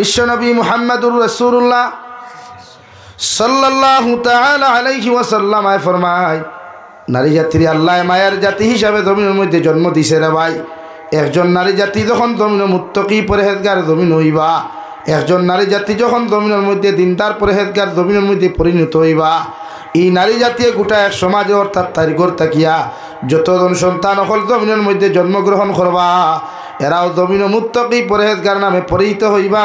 বিশ্বনবী মুহাম্মদুর রাসূলুল্লাহ সাল্লাল্লাহু তাআলা আলাইহি ওয়াসাল্লাম আয় ফরমায়, নারী জাতির আল্লাহ মায়ের জাতি হিসাবে জমিনের মধ্যে জন্ম দিছে রে ভাই। একজন নারী জাতি যখন জমিনের মুত্তাকি পরহেজগার জমিন হইবা, একজন নারী জাতি যখন জমিনের মধ্যে দিনদার পরহেজগার জমিনের মধ্যে পরিণত হইবা, এই নারী জাতীয় গোটা এক সমাজে অর্থাৎ তারিখর তাকিয়া যতজন সন্তান অকল জমিনের মধ্যে জন্মগ্রহণ করবা, এরাও জমিন মুত্তাকি পরহেজগার নামে পরিচিত হইবা।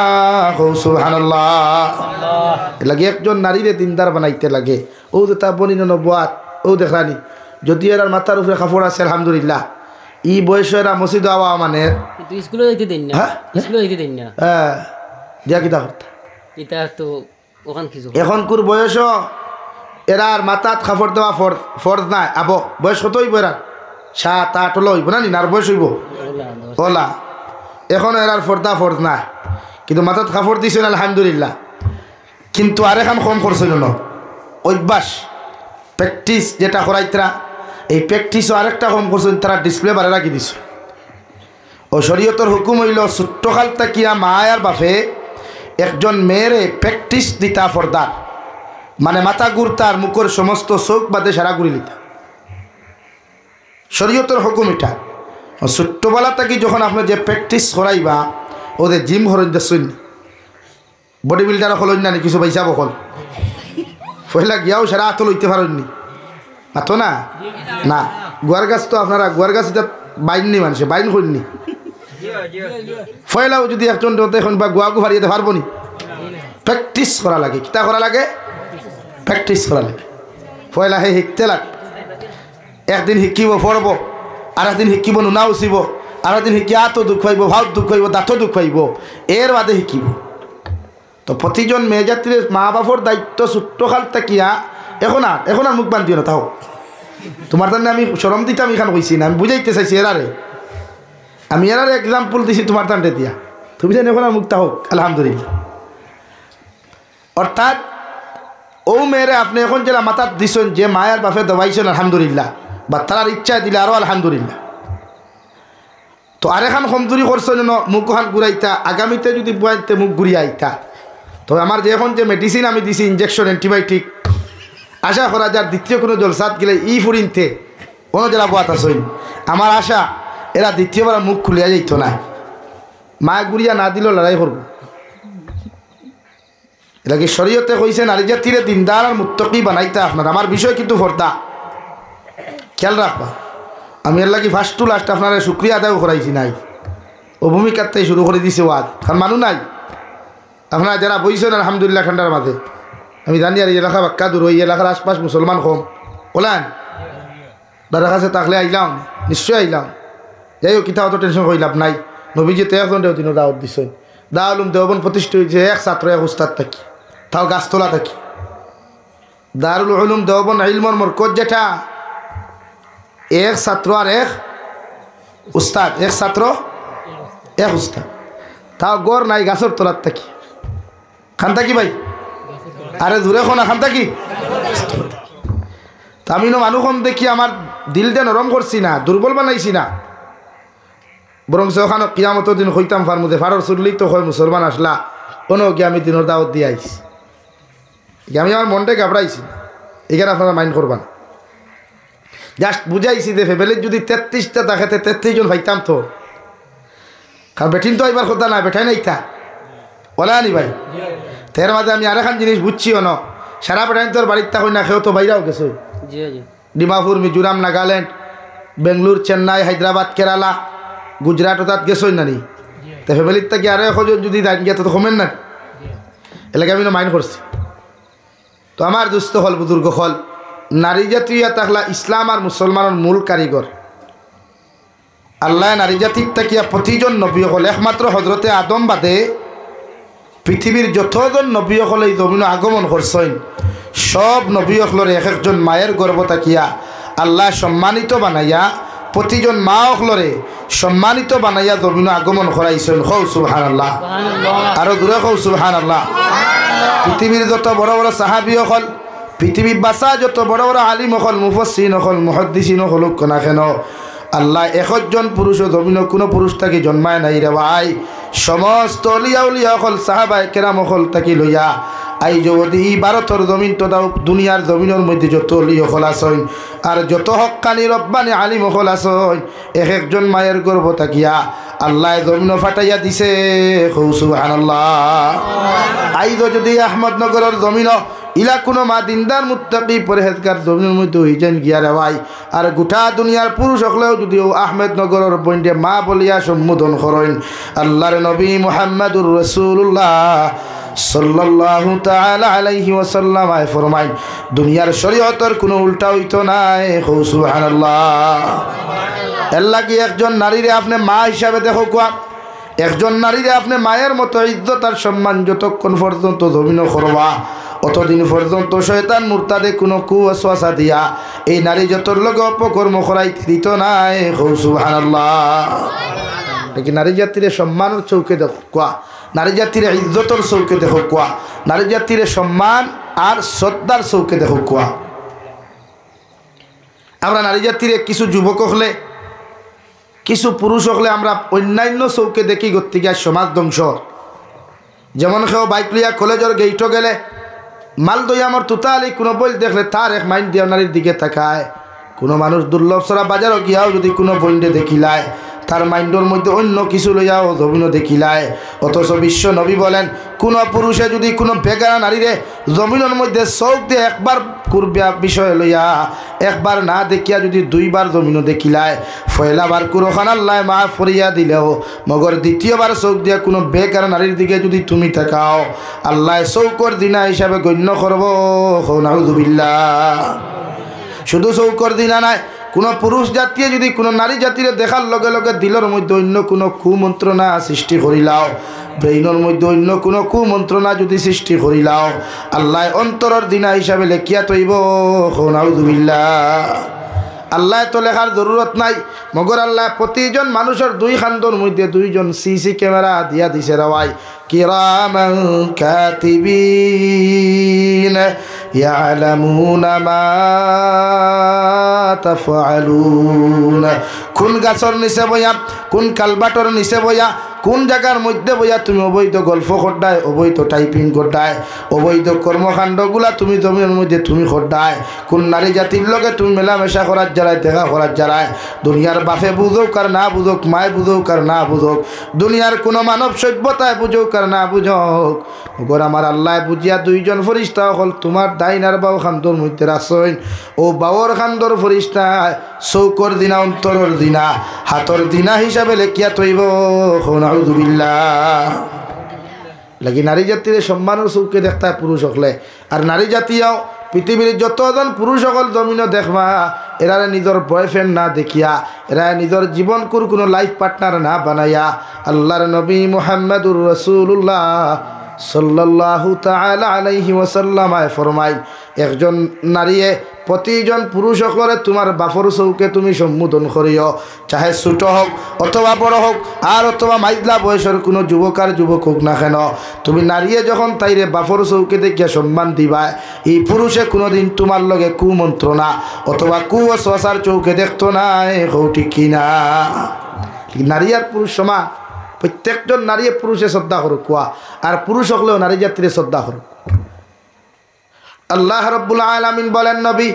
সুবহানাল্লাহ। লাগে একজন নারীরে দিনদার বানাইতে লাগে। ও যে তা বনিন নবুয়াত ও দেখানি, যদি এর মাথার উপরে কাপড় আছে আলহামদুলিল্লাহ, ই বয়স এরা মসজিদ আওয়া মানে স্কুলে যেতে দেন না, স্কুলে যেতে দেন না। হ্যাঁ দিয়া কিতা করতে এটা তো ওখান কিছু এখন কুর বয়স এরা আর মাথাত কাপড় দেওয়া ফরজ নাই। আবো বয়স কত হইব? এরা 7-8 হলো হইব না নি? আর বয়স হইব ওলা। এখন এরার ফর্দা ফরজ নাই, কিন্তু মাথাত কাপড় দিছেন আলহামদুলিল্লাহ। কিন্তু আর এখন কম করছিল না, অভ্যাস প্র্যাকটিস যেটা করাইতরা, এই প্র্যাকটিসও আরেকটা কম করছেন, তারা ডিসপ্লে বাড়ে রাখি দিছে। ও শরীয়তর হুকুম হইল ছোট্টকাল তাকিয়া মায়ার বাপে একজন মেয়েরে প্র্যাকটিস দিতা ফর্দার, মানে মাথা গুরতার মুখের সমস্ত চোখ বাদে সারা গুড়ি লিতা। শরীয়তর হুকুম এটা। ছোট্টবেলা থাকি যখন আপনি যে প্র্যাকটিস করাইবা, ওদের জিম হরণ দেখছেন, বডি বিল্ডার হল না কিছু পয়সা বকল পয়লা গিয়াও সারা আত লইতে পারেননি আতো না না। গুয়ার গাছ তো আপনারা গুয়ার গাছ এটা বাইননি, মানুষে বাইন করেননি। পয়লাও যদি একজন এখন বা গুয়াকে হারিয়ে পারবো নি? প্র্যাকটিস করা লাগে। কিতা করা লাগে? প্র্যাকটিস করা লাগে। পয়লা হে শিখতে লাগ, একদিন শিকিব পড়ব, আর একদিন শিকিব নুনা উচিব, আর একদিন শিকি আতো দুঃখ হইব, ভাত দুঃখ হইব, দাঁতো দুঃখ হইব, এর বাদে শিকিব। তো প্রতিজন মেয়ে জাতির মা বাপর দায়িত্ব ছোট্টকাল তাকিয়া এখন আর মুখ বান্ধিও না। তাও তোমার তার আমি সরম দিতাম এখান কইছি না, আমি বুঝাইতে চাইছি এরারে, আমি এরারে এক্সাম্পল দিছি তোমার তান্ডে দিয়া। তুমি জানি এখন আর মুখটা হোক আলহামদুলিল্লাহ। অর্থাৎ ও মেয়েরে আপনি এখন যেটা মাথাত দিছেন, যে মায়ের বাপে দবাইছেন আলহামদুলিল্লাহ, বা তার ইচ্ছায় দিলে আরও আলহামদুলিল্লাহ। তো আর এখন কমজোরি করছেন মুখ হান ঘুরাইতা, আগামীতে যদি বুয়াইতে মুখ ঘুরিয়ে আইতা। তো আমার যে এখন যে মেডিসিন আমি দিছি, ইঞ্জেকশন অ্যান্টিবায়োটিক, আশা করা যার দ্বিতীয় কোনো জলসাত গেলে ই ফুরিনতে কোনো জেলা বাত আসইন, আমার আশা এরা দ্বিতীয়বার মুখ খুলিয়া যাইত না। মায় গুড়িয়া না দিলেও লড়াই করব। এটাকে শরীয়তে কইছে নারী জাতিরে দিনদার আর মুত্তাকি বানাইতা আপনার। আমার বিষয় কিন্তু ফর্দা খেয়াল রাখবা। আমি এর লাগি ফার্স্ট টু লাস্ট আপনারা শুক্রিয়া আদায় করাইছি নাই, ও ভূমিকাতেই শুরু করে দিছে ওয়াদ। কারণ মানুষ নাই আপনারা যারা বইছেন আলহামদুলিল্লাহ ঠান্ডার মাঝে। আমি জানি আর এই এলাকা বাক্কা দূর, ওই এলাকার আশপাশ মুসলমান কম ওলান, দাদা কাছে থাকলে আইলাম, নিশ্চয়ই আইলাম। যাই হোক কিতা অত টেনশন করিলাম নাই। নবীজি তো এখন দেও দিনও দাওয়াত দিছেন। দাউলুম দেওবন প্রতিষ্ঠিত হয়েছে এক ছাত্র এক উস্তাদ থাকি, তাও গাছতলা থাকি। দারুল উলুম দেওবন ইলমর মরকজ যেটা, এক ছাত্র আর এক উস্তাদ, এক ছাত্র এক উস্তাদ, তাও গড় নাই গাছের তলার থাকি। খান থাকি ভাই, আরে দূরে খোনা খান থাকি। তা আমি মানুষ কম দেখি আমার দিলটা নরম করছি না, দুর্বল বানাইছি না, বরং ওখানে কিয়ামতের দিন হইতাম ফার্মুদে ফারর চুরলি তো হয় মুসলমান আসলা কোনো কি আমি দিনের দাওয়াত দিয়ে আইছি। আমি আমার মনটাই ঘাবড়াইছি, এখানে আপনারা মাইন্ড করবেন। জাস্ট বুঝাইছি যে ফ্যামিলির যদি 33টা দেখাতে 33 জন ভাইতাম তো, কারণ বেঠিন তো এবার কথা না, বেঠাই নাই থা বলে আনি ভাই। তের মাঝে আমি আরেকখান জিনিস বুঝছিও না, সারা বেঠাইন তোর বাড়ির তা হই না, খেয়েও তো বাইরেও গেছো, ডিমাপুর, মিজোরাম, নাগাল্যান্ড, বেঙ্গলোর, চেন্নাই, হায়দ্রাবাদ, কেরালা, গুজরাট তাত গেছই না নি। তো ফ্যামিলির থেকে আরো এখন যদি দাঁড়িয়ে গিয়ে তো কমেন না, এলাকা আমি মাইন্ড করছি। তো আমার দুস্থ হল বুজুর্গ হল, নারী জাতীয় থাকলা ইসলাম আর মুসলমানের মূল কারিগর। আল্লাহ নারী জাতির তাকিয়া প্রতিজন নবী হল, একমাত্র হজরতে আদম বাদে পৃথিবীর যতজন নবী হল এই জমিন আগমন করছেন, সব নবী হলরে এক একজন মায়ের গর্ভ তাকিয়া আল্লাহ সম্মানিত বানাইয়া, প্রতিজন মা হলরে সম্মানিত বানাইয়া জমিন আগমন করাইছেন। হৌ সুবহানাল্লাহ, আরো দূরে হৌ সুবহানাল্লাহ। পৃথিবীর যত বড় বড় সাহাবী হল, পৃথিবীর বাসা যত বড় বড় আলিম হল, মুফাসসিরিন হল, মুহাদ্দিসিন হল না কেন, আল্লাহ একজন পুরুষ জমিন কোনো পুরুষ তাকে জন্মায় নাই রে ভাই। সমস্ত অলিয়া উলিয়া হল সাহাবায়ে কেরাম হল তাকি লইয়া আই যদি ভারতের জমিন তো দাও দুনিয়ার জমিনের মধ্যে যত অলিয়া হল আসেন আর যত হক্কানি রব্বানি আলিম হল আসেন এক একজন মায়ের গর্ভ তাকিয়া আল্লাহ জমিন ফাটাইয়া দিছে সুবহানাল্লাহ। আইজ যদি আহমদনগরের জমিন ইলা কোনো মা দিনদার মুত্তাকি পরহেজগার জমিনের মধ্যে হইছেন গিয়া রে ভাই আর গোটা দুনিয়ার পুরুষ হলেও যদি আহমেদনগরের বইন্ডে মা বলিয়া সম্বোধন করেন আল্লাহর নবী মুহাম্মদুর রাসূলুল্লাহ সাল্লাল্লাহু তাআলা আলাইহি ওয়াসাল্লাম আয় ফরমাইন দুনিয়ার শরীয়তের কোনো উল্টা হইতো নাই সুবহানাল্লাহ। আল্লাহ কি একজন নারীরে আপনি মা হিসাবে দেখো কোয়া একজন নারীরে আপনি মায়ের মতো ইজ্জত আর সম্মান যতক্ষণ পর্যন্ত জমিন করবা অতদিন পর্যন্ত শয়তান মুরতাদে কোনো কুওয়াসওয়াসা দিয়া এই নারী যতর লগে অপকর্ম করাইতে দিত নাই সুবহানাল্লাহ। দেখি নারী জাতির সম্মানের চৌকে দেখো কোয়া নারী জাতির ইজ্জতর চৌকে দেখো কোয়া নারী জাতির সম্মান আর শ্রদ্ধার চৌকে দেখো কোয়া। আমরা নারী জাতির কিছু যুবক হলে কিছু পুরুষ হলে আমরা অন্যান্য চৌকে দেখি গতিকে সমাজ ধ্বংস যেমন কেউ বাইক লিয়া কলেজের গেইটও গেলে মাল দই আমার তুতালি কোনো বই দেখলে তার এক মাইন্ড দিয়া নারীর দিকে তাকায় কোনো মানুষ দুর্লভ সরা বাজারও গিয়াও যদি কোনো বইন্ডে দেখিলায় তার মাইন্ডর মধ্যে অন্য কিছু লইয়াও জমিনও দেখিলায়। অথচ বিশ্ব নবী বলেন কোন পুরুষে যদি কোনো বেগানা নারীরে জমিনের মধ্যে চৌক দিয়ে একবার করবে বিষয় লইয়া একবার না দেখিয়া যদি দুইবার জমিনও দেখিলায় ফয়লাবার কুরখান আল্লাহ মাফ করিয়া দিলেও মগর দ্বিতীয়বার চৌক দিয়া কোনো বেগানা নারীর দিকে যদি তুমি তাকাও আল্লাহ চৌকর দিনা হিসাবে গণ্য করব নাউযুবিল্লাহ। শুধু চৌকর দিনা নাই কোনো পুরুষ জাতীয় যদি কোনো নারী জাতির দেখার লগে লগে দিলের মধ্যে অন্য কোনো কুমন্ত্রণা সৃষ্টি করিলাও ব্রেইনের মধ্যে অন্য কোনো কুমন্ত্রণা যদি সৃষ্টি করিলাও আল্লাহ অন্তরের দিনা হিসাবে লেখিয়া তৈব নাউযুবিল্লাহ। আল্লাহ তো লেখার জরুরত নাই মগর আল্লাহ প্রতিজন মানুষের দুই খান্দর মধ্যে দুইজন সিসি ক্যামেরা দিয়া দিছে রাওয়াই কিরামান কাতিবিন ইয়ালামুনা মা তাফআলুন। কোন গাছর নিচে বইয়া কোন কালবাটর নিচে বইয়া কোন জায়গার মধ্যে বইয়া তুমি অবৈধ গল্প করডায় অবৈধ টাইপিং করডায় অবৈধ কর্মকাণ্ডগুলা তুমি জমিনের মধ্যে তুমি করডায় কোন নারী জাতির লগে তুমি মেলামেশা করার যারায় দেখা করার যারায় দুনিয়ার বাপে বুঝোক আর না বুঝোক মায় বুঝোক আর না বুঝোক দুনিয়ার কোনো মানব সভ্যতায় বুঝোক আর না বুঝোক ওগর আমার আল্লাহ বুঝিয়া দুইজন ফরিস্তা হল তোমার দাইনার বাউ খান্দর মধ্যে রাসইন ও বাউর খান্দর ফরিস্তায় চৌকর দিনা অন্তরের দিনা হাতর দিনা হিসাবে লেখিয়া তৈব নাউযুবিল্লাহ। লাগি নারী জাতির সম্মানের চৌকে দেখতা পুরুষ হলে আর নারী জাতীয় পৃথিবীর যতজন পুরুষ সকল জমিনও দেখবা এরারে নিজের বয়ফ্রেন্ড না দেখিয়া এরা নিজের জীবন কোনো লাইফ পার্টনার না বানাইয়া আল্লাহর নবী মুহাম্মদুর রাসূলুল্লাহ সাল্লাল্লাহু তাআলা আলাইহি ওয়াসাল্লাম ফরমাই একজন নারীয়ে প্রতিজন পুরুষ সকলে তোমার বাপর চৌকে তুমি সম্বোধন করিও চাহে ছোট হোক অথবা বড় হোক আর অথবা মাইজলা বয়সের কোনো যুবক আর যুবক হোক না কেন তুমি নারীয়ে যখন তাইরে বাপর চৌকে দেখিয়া সম্মান দিবা এই পুরুষে কোনোদিন তোমার লগে কুমন্ত্রণা অথবা কুওয়াসওয়াসার চৌকে দেখতো না ঠিক কিনা। নারী আর পুরুষ সমান প্রত্যেকজন নারী পুরুষে শ্রদ্ধা করুক কোয়া আর পুরুষ হলেও নারী জাতিরে শ্রদ্ধা করুক। আল্লাহ রাব্বুল আলামিন বলেন নবী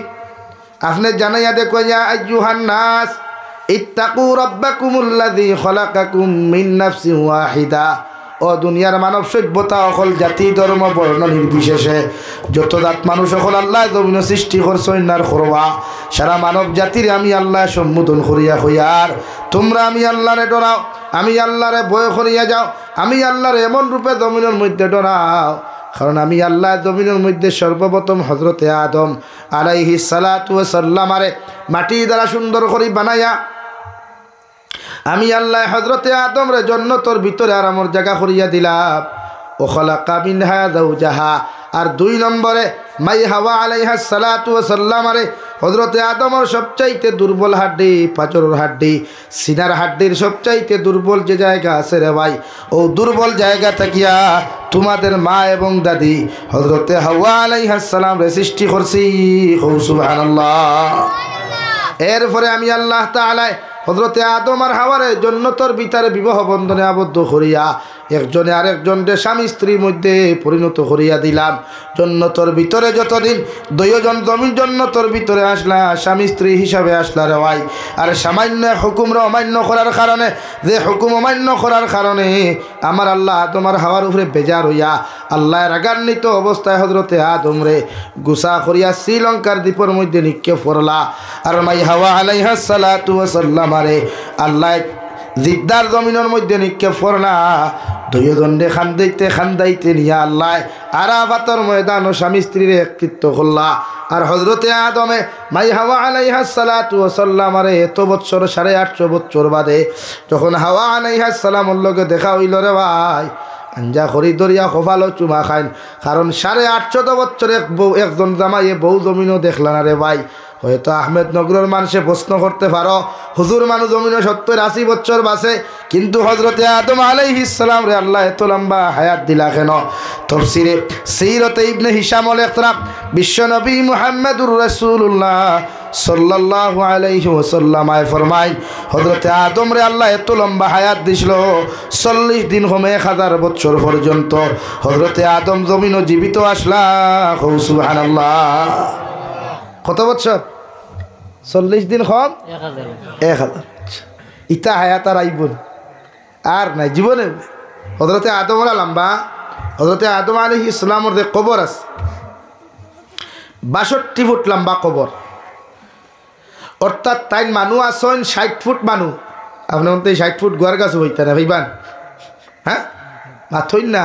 আপনি জানাইয়া দেখো ইয়া আইয়ুহান নাস ইত্তাকু রাব্বাকুমুল্লাযী খালাকাকুম মিন নাফসিন ওয়াহিদা। ও দুনিয়ার মানব সভ্যতা সকল জাতি ধর্ম বর্ণ নির্বিশেষে যত জাত মানুষ সকল আল্লাহ জমিন সৃষ্টি করছেন আর করবা সারা মানব জাতির আমি আল্লাহ সম্বোধন করিয়া হইয়ার তোমরা আমি আল্লাহরে ডরাও আমি আল্লাহরে ভয় করিয়া যাও আমি আল্লাহরে এমন রূপে জমিনের মধ্যে ডরাও কারণ আমি আল্লাহ জমিনের মধ্যে সর্বপ্রথম হযরতে আদম আলাইহিস সালাতু ওয়াস সালাম আরে মাটি দ্বারা সুন্দর করে বানায়া আমি আল্লাহ হযরতে আদম রে জান্নাতের ভিতরে আরামের জায়গা করিয়া দিলাম ও খালাকা মিনহা যাওজাহা আর দুই নম্বরে মাই হাওয়া আলাইহাস সালাতু ওয়াস সালাম আরে হযরতে আদমের সবচাইতে দুর্বল হাড্ডি পাঁচরের হাড্ডি সিনার হাড্ডির সবচাইতে দুর্বল যে জায়গা আছে রে ভাই ও দুর্বল জায়গা থাকিয়া তোমাদের মা এবং দাদি হযরতে হাওয়া আলাইহাস সালাম রে সৃষ্টি করছি সুবহানাল্লাহ। এরপরে আমি আল্লাহ তাআলা হযরতে আদম আর হাওয়ারে জান্নাতের ভিতরে বিবাহ বন্ধনে আবদ্ধ করিয়া একজনে আরেকজনকে স্বামী স্ত্রীর মধ্যে পরিণত করিয়া দিলাম। জান্নাতের ভিতরে যতদিন দুইজন জমিন জান্নাতের ভিতরে আসলা স্বামী স্ত্রী হিসাবে আসলা রে ভাই। আর সামান্য হুকুমরা অমান্য করার কারণে, যে হুকুম অমান্য করার কারণে আমার আল্লাহ তোমার হাওয়ার উপরে বেজার হইয়া আল্লাহ রাগান্বিত অবস্থায় হযরতে আদম রে গুসা করিয়া শ্রীলঙ্কার দ্বীপের মধ্যে নিক্ষেপ করলা। আর মাই হাওয়া আলাইহিস সালাতু ওয়াস সালাম রে আল্লাহ জিদ্দার জমিনের মধ্যে নিক্ষেপ করলা। দুইজনে খান্দাইতে নিয়া আল্লাহ আরাফাতের ময়দান ও স্বামী স্ত্রীর একত্রিত করলা। আর হযরতে আদমে মাই হাওয়া আলাইহিস সালাতু ওয়াস সালাম রে এত বছর 850 বছর বাদে যখন হাওয়া আলাইহিস সালামের লগে দেখা হইল রে ভাই, আঞ্জা খরি দরিয়া খোফালো চুমা খাইন। কারণ 850 বছর একজন জামাইয়ে বউ জমিনও দেখলা না রে ভাই। হয়তো আহমেদনগরের মানুষে প্রশ্ন করতে পারো, হুজুর মানুষ জমিনে 70-80 বছর বাসে, কিন্তু হযরতে আদম আলাইহিস সালাম রে আল্লাহ এত লম্বা হায়াত দিলা কেন? তাফসীরে সিরাতে ইবনে হিশামুল ইখতিরাম বিশ্বনবী মুহাম্মদুর রাসূলুল্লাহ সাল্লাল্লাহু আলাইহি ওয়াসাল্লাম ফরমায় হযরতে আদম রে আল্লাহ এত লম্বা হায়াত দিছিল 40 দিন কমে 1000 বছর পর্যন্ত হযরতে আদম জমিনও জীবিত আসলা। সুবহানাল্লাহ। কত বছর? 40 দিন কম 1000। ইতা হায়াত আর আইবন আর নাই জীবনে। হযরতে আদম লম্বা, হযরতে আদম আলাইহিস সালামের যে কবর আছে 62 ফুট লম্বা কবর, অর্থাৎ তাই মানুষ আসেন 60 ফুট মানুষ। আপনার মধ্যে 60 ফুট গোয়ার গাছ হইতা না ভাইবান? হ্যাঁ মাথই না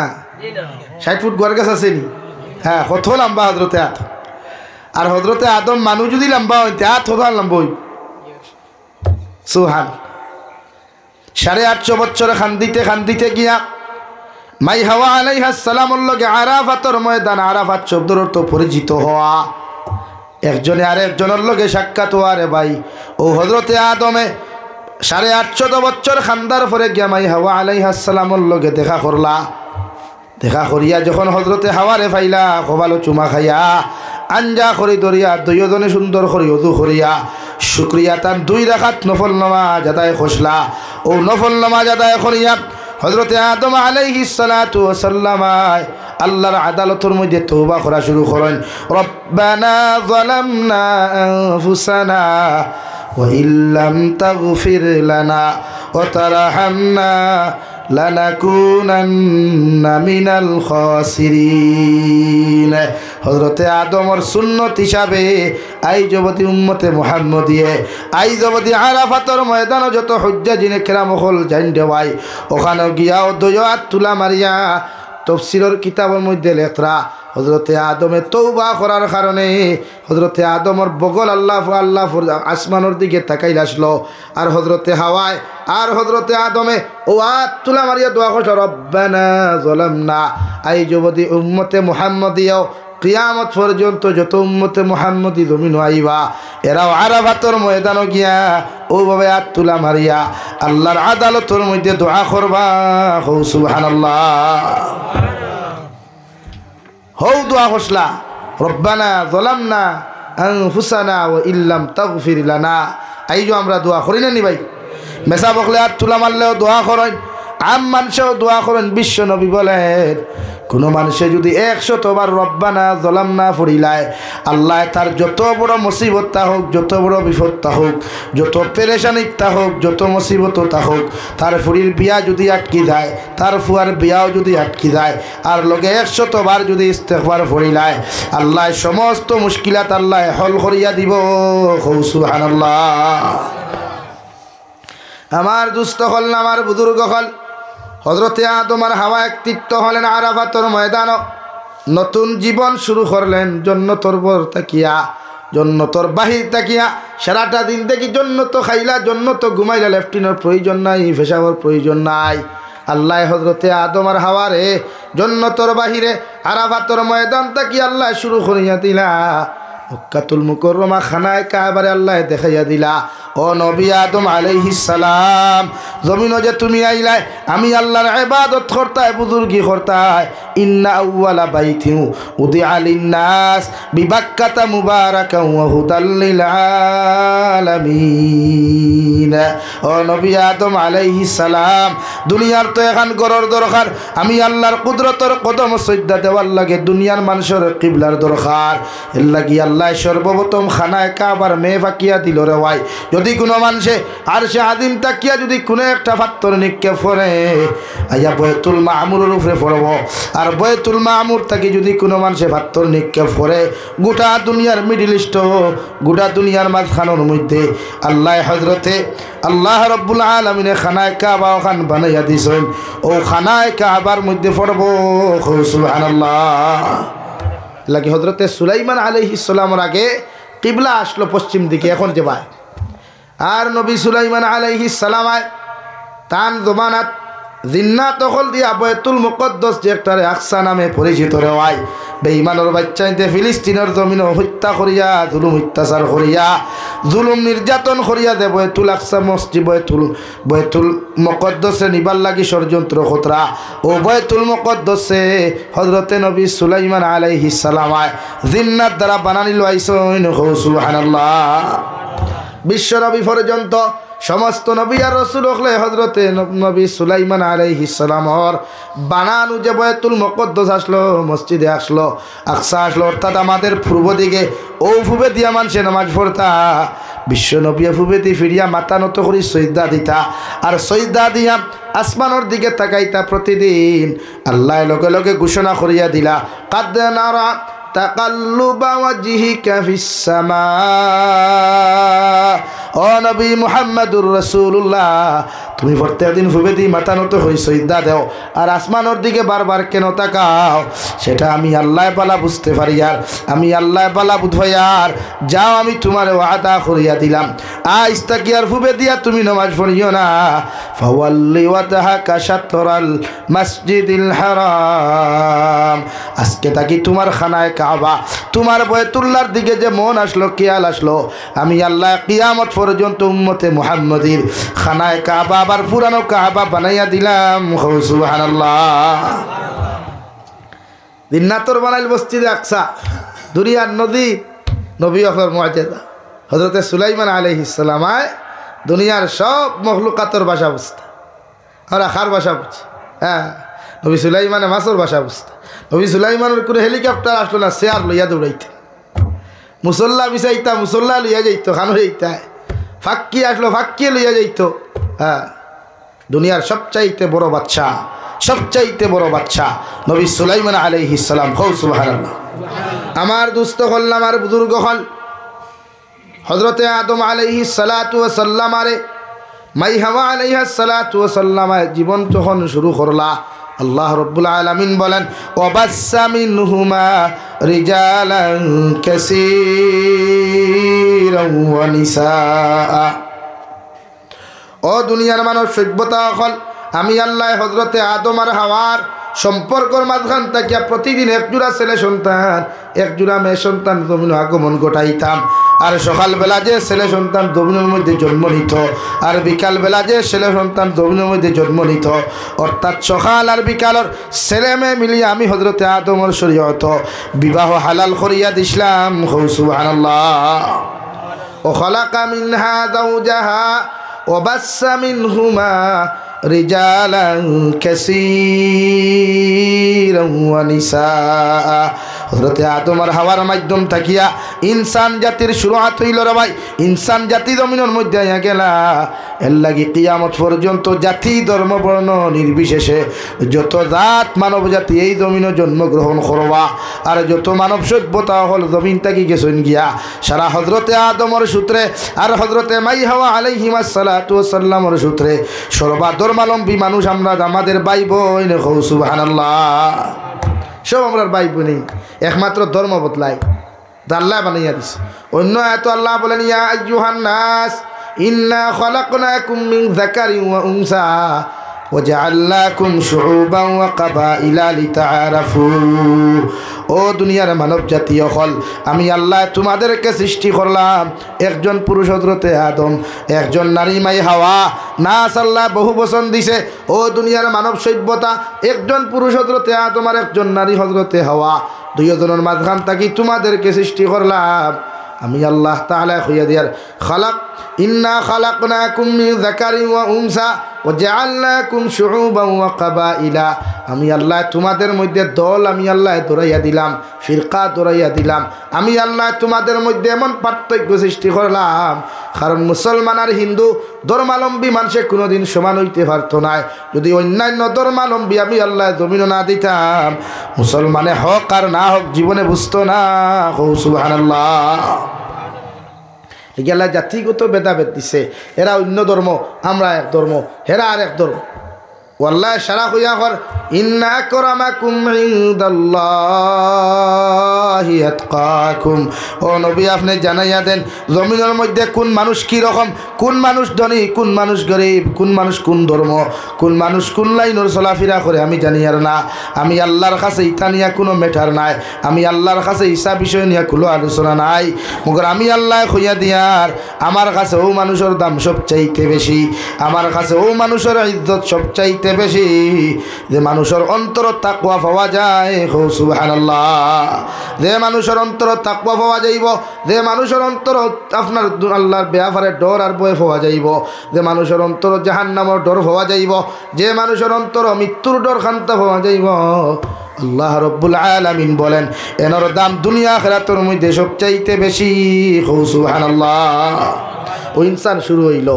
60 ফুট গোয়ার গাছ আছে নি? হ্যাঁ কত লম্বা হযরতে আদম। আর হযরতে আদম মানুষ যদি লম্বা হইতে হাত লম্বা হইব। সুবহান। 850 বছরে খান্দিতে গিয়া মাই হাওয়া আলাইহিস সালামের লগে আরাফাতের ময়দান, আরাফাত শব্দের অর্থ পরিচিত হওয়া, একজনে আরেকজনের লগে সাক্ষাৎ হওয়া রে ভাই। ও হযরতে আদমে 850 বছর খান্দার পরে গিয়া মাই হাওয়া আলাইহিস সালামের লগে দেখা করলা। দেখা করিয়া যখন হযরতে হাওয়ারে ফাইলা খোবালো চুমা খাইয়া আঞ্জা করি দরিয়া দুইজনে সুন্দর করি ওযু করিয়া শুকরিয়া তার 2 রাকাত নফল নামাজ আদায় করলা। ও নফল নামাজ আদায় করিয়া হযরতে আদম আলাইহিস সালাতু ওয়াস সালাম আল্লাহর আদালতের মধ্যে তওবা করা শুরু করেন। রব্বানা যালামনা আনফুসানা ওয়া ইল্লাম তাগফির লানা ওয়া তারহামনা লানাকুনান্না মিনাল খাসিরিন। হযরতে আদমর সুন্নত হিসাবে আই জবতি উম্মতে মুহাম্মদিয়ে আই জবতি আরাফাতের ময়দানে যত হুজ্জাজিনে কেরাম হল জান দেওয়াই ওখানে গিয়াও দয়াত তুলা মারিয়া তফসিরের কিতাবের মধ্যে লেখরা হযরতে আদমে তওবা করার কারণে হযরতে আদমর বগল আল্লাহ আসমানের দিকে তাকাইল আসলো। আর হযরতে হাওয়ায় আর হযরতে আদমে ও আত তুলা মারিয়া দোয়া করছে রব্বানা যালামনা। আই যুবতী উম্মতে মুহাম্মদিয়াও কিয়ামত পর্যন্ত যত উম্মতে মুহাম্মদি জমিন আইবা এরাও আরাফাতের ময়দানে গিয়া ওভাবে আত তুলা মারিয়া আল্লাহর আদালতের মধ্যে দোয়া করবা। সুবহানাল্লাহ। হৌ দোয়া করছলা রব্বানা যালামনা আনফুসানা ওয়া ইল্লাম তাগফির লানা। আইজো আমরা দোয়া করি না নি ভাই? মেসা বকলে আর তুলা মারলেও দোয়া করেন, আম মানুষেও দোয়া করেন। বিশ্ব নবী বলেন কোনো মানুষে যদি 100 বার রব্বানা যালামনা পড়িলায় আল্লাহ তার যত বড় মুসিবত তা হোক, যত বড় বিপদ তা হোক, যত পেরেশানি তা হোক, যত মুসিবত তা হোক, তার ফুরির বিয়া যদি আটকি যায়, তার ফুয়ার বিয়াও যদি আটকি যায় আর লগে 100 বার যদি ইস্তেগফার পড়িলায় আল্লাহ সমস্ত মুশকিলাত আল্লাহ হল করিয়া দিব। সুবহানাল্লাহ। আমার দুস্থ হল না আমার বুজুর্গ হল হযরতে আদম আর হাওয়া একত্রিত হলেন আরাফাতের ময়দান, নতুন জীবন শুরু করলেন জান্নাতের পর তাকিয়া, জান্নাতের বাহির তাকিয়া। সারাটা দিন দেখি জান্নাত খাইলা, জান্নাত ঘুমাইলা, লেফটিনের প্রয়োজন নাই, পেশাবের প্রয়োজন নাই। আল্লাহ হযরতে আদম আর হাওয়ারে জান্নাতের বাহিরে আরাফাতের ময়দান তাকিয়া আল্লাহ শুরু করিয়া দিলা মক্কাতুল মুকাররমা খানায় কাবারে আল্লাহ দেখাইয়া দিলা ও নবী আদম আলাইহিস সালাম জমিন যে তুমি আইলাই আমি আল্লাহর ইবাদত করতাই বুজুর্গি করতাই ইন্না আউওয়ালা বাইতিন উদিআ লিন-নাস বিবাক্কাতা মুবারাকান ওয়া হুদাল লিল আলামিন ও নবী আদম আলাইহিস সালাম দুনিয়ার তো এখন গরর দরকার আমি আল্লাহর কুদরতের কদম সজদা দেওয়ার লাগে দুনিয়ার মানুষের কিবলার দরকার এর লাগি আল্লাহ সর্বপ্রথম খানায় কাবার মেয়ে ফাকিয়া দিল রে ভাই যদি কোনো মানুষে আর সে আদিম তাকিয়া যদি কোনো একটা পাথর নিক্ষেপ করে আইয়া বয়তুল মামুরের উপরে পড়ব আর বয়তুল মামুর তাকে যদি কোনো মানুষে পাথর নিক্ষেপ করে গোটা দুনিয়ার মিডিল ইস্ট গোটা দুনিয়ার মাঝখানোর মধ্যে আল্লাহ হজরতে আল্লাহ রব্বুল আলামিনে খানায় কাবা ওখান বানাইয়া দিছেন ও খানায় কাবার মধ্যে পড়ব সুবহানাল্লাহ লাগে হজরতে সুলাইমান আলাইহিস সালামের আগে কিবলা আসলো পশ্চিম দিকে এখন যে ভাই আর নবী সুলাইমান আলাইহিস সালাম তান জমানাত জিন্নাত দখল দিয়া বাইতুল মুকদ্দাস যে একটা আকসা নামে পরিচিত রেওয়াই বেঈমানের বাচ্চাইতে ফিলিস্তিনের জমিন হত্যা করিয়া জুলুম অত্যাচার করিয়া জুলুম নির্যাতন করিয়া দে বাইতুল আকসা মসজিদ বাইতুল মুকদ্দাসে নিবার লাগি ষড়যন্ত্র খতরা ও বাইতুল মুকদ্দাসে হযরতে নবী সুলাইমান আলাইহিস সালাম জিন্নাত দ্বারা বানানি লইছেন সুবহানাল্লাহ বিশ্ব নবী পর্যন্ত সমস্ত নবী আর রাসূল হলে হযরতে নবী সুলাইমান আলাইহিস সালামর বানানো যে বাইতুল মুকদ্দাস আসলো মসজিদে আসলো আকসা আসলো অর্থাৎ আমাদের পূর্ব দিকে ও ফুবে দিয়া মানুষে নামাজ পড়তা বিশ্ব নবী ফুবে দিয়ে ফিরিয়া মাথা নত করে সজদা দিতা আর সজদা দিয়া আসমানের দিকে তাকাইতা প্রতিদিন আল্লাহ লগে লগে ঘোষণা করিয়া দিলা কাদ নারা তাকাল্লুবা ওয়াজহিকা ফিস সামা ও নবী মুহাম্মদুর রাসূলুল্লাহ তুমি প্রত্যেকদিন ফুবে দি মাথা নত হই সজদা দাও আর আসমানের দিকে বারবার কেন তাকাও সেটা আমি আল্লাহ পালা বুঝতে পারি আর আমি আল্লাহ পালা বুঝাই আর যাও আমি তোমার ওয়াদা করিয়া দিলাম আজ তাকি আর ফুবে দিয়া তুমি নামাজ পড়িও না ফাওয়াল্লি ওয়াজহাকা শাতরাল মসজিদিল হারাম আজকে তাকি তোমার খানায় কাবা তোমার বাইতুল্লাহর দিকে যে মন আসলো খেয়াল আসলো আমি আল্লাহ কিয়ামত পর্যন্ত উম্মতে মুহাম্মদীর খানায় কাবা আবার পুরানো কাবা বানাইয়া দিলাম সুবহানাল্লাহ জিন্নাতর বানাইল মসজিদে আকসা দুনিয়ার নবী অখর মুআজিজা হযরতে সুলাইমান আলাইহিস সালাম দুনিয়ার সব মখলুকাতর ভাষা বুঝতা আর আখার ভাষা বুঝছে হ্যাঁ নবী সুলাইমানে মাছর ভাষা বুঝতা নবী সুলাইমানের কোনো হেলিকপ্টার আসলো না চেয়ার লইয়া দৌড়াইতে মুসল্লা বিচাইতা মুসল্লা লইয়া যাইতো খানো যাইতা ফাক্কি আসলো ফাক্কি লইয়া যাইতো হ্যাঁ দুনিয়ার সবচাইতে বড় বাদশা নবী সুলাইমান আলাইহিস সালাম সুবহানাল্লাহ আমার দুস্থ হল আমার বুজুর্গ হল হযরতে আদম আলাইহিস সালাতু ওয়াস সালাম আরে মাই হাওয়া আলাইহিস সালাতু ওয়াস সালাম জীবন যখন শুরু করলা আল্লাহ রব্বুল আলামিন বলেন ওয়াবাসসা মিনহুমা রিজালান কাসীরান ওয়া নিসা ও দুনিয়ার মানুষ সভ্যতা হল আমি আল্লাহ হযরতে আদম আর হাওয়ার সম্পর্কর মাঝখান থেকে প্রতিদিন একজোড়া ছেলে সন্তান একজোড়া মেয়ে সন্তান জমিন আগমন ঘটাইতাম আর সকালবেলা যে ছেলে সন্তান জমিনের মধ্যে জন্ম নিত আর বিকালবেলা যে ছেলে সন্তান জমিনের মধ্যে জন্ম নিত অর্থাৎ সকাল আর বিকালের ছেলে মেয়ে মিলিয়ে আমি হযরতে আদমের শরীয়ত বিবাহ হালাল করিয়া দিছিলাম সুবহানাল্লাহ ও খালাকা মিনহা যাওজাহা وبث منهما رجالا كثيرا ونساء হযরতে আদম আর হাওয়ার মাধ্যম থাকিয়া ইনসান জাতির শুরুআত হইল রে ভাই ইনসান জাতি জমিনের মধ্যে আইয়া গেলা এর লাগি কিয়ামত পর্যন্ত জাতি ধর্ম বর্ণ নির্বিশেষে যত জাত মানব জাতি এই জমিনে জন্মগ্রহণ করবা আর যত মানব সভ্যতা হল জমিন থাকি গেছেন গিয়া সারা হযরতে আদমের সূত্রে আর হযরতে মাই হাওয়া আলাইহিমাস সালাতু ওয়াস সালামের সূত্রে সর্বা ধর্মাবলম্বী মানুষ আমরা আমাদের ভাই বোন সুবহানাল্লাহ সব আমরা ভাই বোন একমাত্র ধর্ম বদলাই আল্লাহ বানাইয়া দিছে অন্য এত আল্লাহ বলেন ইয়া আইয়ুহান নাস ইন্না খালাকনাকুম মিন যাকারিন ওয়া উনসা وجعلناكم شعوبا وقبائل لتعارفوا ও দুনিয়ার মানব জাতি হল আমি আল্লাহ তোমাদেরকে সৃষ্টি করলাম একজন পুরুষ হযরতে আদম একজন নারী মাই হাওয়া নাস আল্লাহ বহু বচন দিছে ও দুনিয়ার মানব সভ্যতা একজন পুরুষ হযরতে আদম আর একজন নারী হযরতে হাওয়া দুইজনের মাঝখান থাকি তোমাদেরকে সৃষ্টি করলাম আমি আল্লাহ তাআলা কইয়া দিয়ার খালাক ইন্না খালাকনাকুম মিন যাকারিন ওয়া উনসা ওয়া জাআলনাকুম শুউবান ওয়া কাবাইলা আমি আল্লাহ তোমাদের মধ্যে দল আমি আল্লাহ দরাইয়া দিলাম ফিরকা দরাইয়া দিলাম আমি আল্লাহ তোমাদের মধ্যে এমন পার্থক্য সৃষ্টি করলাম কারণ মুসলমান আর হিন্দু ধর্মাবলম্বী মানুষে কোনোদিন সমান হইতে পারতো না যদি অন্যান্য ধর্মাবলম্বী আমি আল্লাহ জমিন না দিতাম মুসলমানে হক আর না হক জীবনে বুঝতো না সুবহানাল্লাহ এগুলা জাতিগত ভেদাভেদ দিছে এরা অন্য ধর্ম আমরা এক ধর্ম হেরা আর এক ধর্ম ওয়াল্লাহ সারা হইয়া কর ইন্না আকরামাকুম ইনদাল্লাহি আতকাকুম ও নবী আপনি জানাইয়া দেন জমিনের মধ্যে কোন মানুষ কি রকম কোন মানুষ ধনী কোন মানুষ গরিব কোন মানুষ কোন ধর্ম কোন মানুষ কোন লাইনের চলাফেরা করে আমি জানি আর না আমি আল্লাহর কাছে ইটা নিয়ে কোনো ম্যাটার নাই আমি আল্লাহর কাছে ইসা বিষয় নিয়ে কোনো আলোচনা নাই মগর আমি আল্লাহ হইয়া দিয়ার আমার কাছে ও মানুষের দাম সবচাইতে বেশি আমার কাছে ও মানুষের ইজ্জত সবচাইতে বেশি যে মানুষের অন্তর তাকওয়া পাওয়া যায় সুবহানাল্লাহ যে মানুষের অন্তর তাকওয়া পাওয়া যাইব যে মানুষের অন্তর আপনার আল্লাহর ব্যাপারে ডর আর ভয় পাওয়া যাইব যে মানুষের অন্তর জাহান্নামের ডর পাওয়া যাইব যে মানুষের অন্তর মৃত্যুর ডর খান্তা পাওয়া যাইব আল্লাহ রব্বুল আলামিন বলেন এনার দাম দুনিয়া আখিরাতের মধ্যে সবচাইতে বেশি সুবহানাল্লাহ ও ইনসান শুরু হইল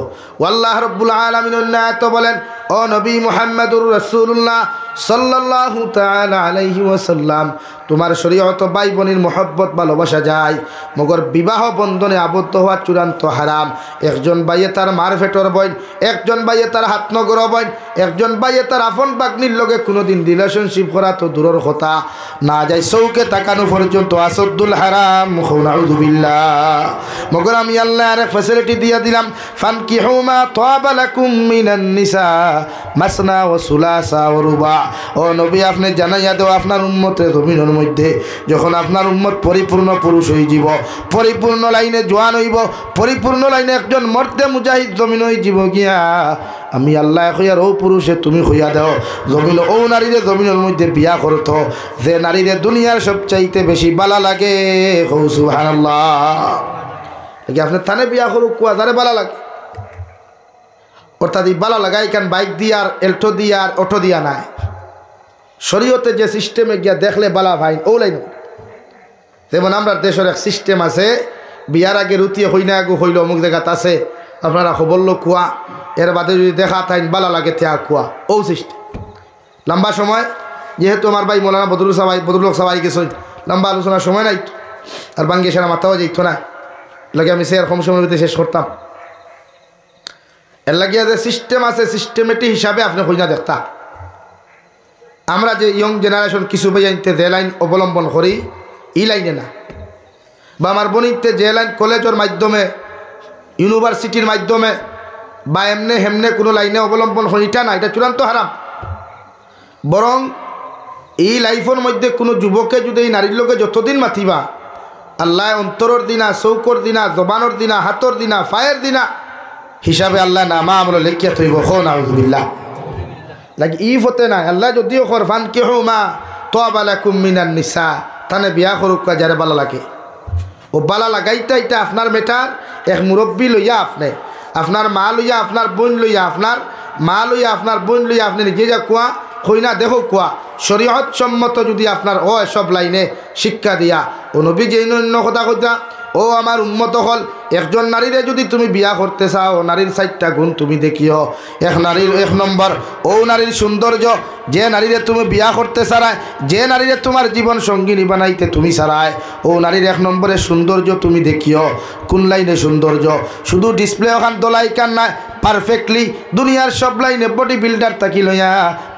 আল্লাহ রব্বুল আলামিন অন্যায়ত বলেন ও নবী মুহাম্মদুর রাসূলুল্লাহ সাল্লাল্লাহু তাআলা আলাইহি ওয়াসাল্লাম তোমার শরীয়ত ভাই বোনের মহব্বত ভালোবাসা যায় মগর বিবাহ বন্ধনে আবদ্ধ হওয়া চূড়ান্ত হারাম একজন ভাইয়ে তার মার ফেটর বোন একজন ভাইয়ে তার হাত নগর বোন একজন ভাইয়ে তার আপন বাগ্নির লগে কোনোদিন রিলেশনশিপ করা তো দূরের কথা না যায় চৌকে তাকানো পর্যন্ত আসদ্দুল হারাম নাউযু বিল্লাহ মগর আমি আল্লাহ আরেক ফ্যাসিলিটি দিয়া দিলাম ফানকিহু মা তাবা লাকুম মিনান নিসা মাসনা ওয়া সুলাসা ওয়া রুবা ও নবী আপনি জানাইয়া দাও আপনার উম্মতের জমিনের মধ্যে যখন আপনার উম্মত পরিপূর্ণ পুরুষ হয়ে যাব পরিপূর্ণ লাইনে জওয়ান হইব পরিপূর্ণ লাইনে একজন মর্দে মুজাহিদ জমিন হয়ে যাব গিয়া আমি আল্লাহ কইয়ার ও পুরুষে তুমি কইয়া দাও জমিন ও নারীরে জমিনের মধ্যে বিয়া করতো যে নারীরে দুনিয়ার সবচাইতে বেশি বালা লাগে সুবহানাল্লাহ আপনি থানে বিয়া করুক কুয়া যারে বালা লাগে অর্থাৎ এই বালা লাগাই কান বাইক দিয়া আর এল্টো দিয়া আর অটো দিয়া নাই শরীয়তে যে সিস্টেমে গিয়া দেখলে বালা ভাই ও লাইন যেমন আমরা দেশের এক সিস্টেম আছে বিয়ার আগে রুতিয়ে হই না আগু হইল অমুক জায়গাত আছে আপনারা খবর লো কুয়া এর বাদে যদি দেখা থাইন বালা লাগে তে কুয়া ও সিস্টেম লম্বা সময় যেহেতু আমার ভাই মৌলানা বদরুল সবাই গেছে লম্বা আলোচনার সময় নাই আর বাঙ্গি সেরা মাথাও যাইতো না লাগে আমি সে এরকম সময় শেষ করতাম এর লাগিয়া যে সিস্টেম আছে সিস্টেমেটিক হিসাবে আপনি হই না দেখতা আমরা যে ইয়ং জেনারেশন কিছু বেজাইতে যে লাইন অবলম্বন করি এই লাইনে না বা আমার বনিতে যে লাইন কলেজের মাধ্যমে ইউনিভার্সিটির মাধ্যমে বা এমনে হেমনে কোনো লাইনে অবলম্বন করি এটা না এটা চূড়ান্ত হারাম বরং এই লাইফের মধ্যে কোনো যুবকে যদি এই নারীর লোকে যতদিন মাতিবা আল্লাহ অন্তরের দিনা চৌকর দিনা জবানোর দিনা হাতর দিনা ফায়ের দিনা হিসাবে আল্লাহ নামা আমরা লেখিয়া থইব নাউযুবিল্লাহ লাগে ই ফতে না আল্লাহ যদিও খরফান কে হো মা তাবা লাকুম মিনান নিসা তানে বিয়া করুক যারে বালা লাগে ও বালা লাগাইতা এটা আপনার মেটার এক মুরব্বী লইয়া আপনি আপনার মা লইয়া আপনার বোন লইয়া আপনার মা লইয়া আপনার বোন লইয়া আপনি নিজে যা কুয়া হই না দেখো কুয়া শরীয়ত সম্মত যদি আপনার ও সব লাইনে শিক্ষা দিয়া ও নবী যে অন্য কথা কইতা ও আমার উম্মত হল একজন নারীরে যদি তুমি বিয়া করতে চাও নারীর 4টা গুণ তুমি দেখিও এক নারীর 1 নম্বর ও নারীর সৌন্দর্য যে নারীরে তুমি বিয়া করতে চারায় যে নারীরে তোমার জীবন সঙ্গিনী বানাইতে তুমি চারায় ও নারীর 1 নম্বরের সৌন্দর্য তুমি দেখিও কোন লাইনে সৌন্দর্য শুধু ডিসপ্লে ওখান দোলাই কান না পারফেক্টলি দুনিয়ার সব লাইনে বডি বিল্ডার তাকি লইয়া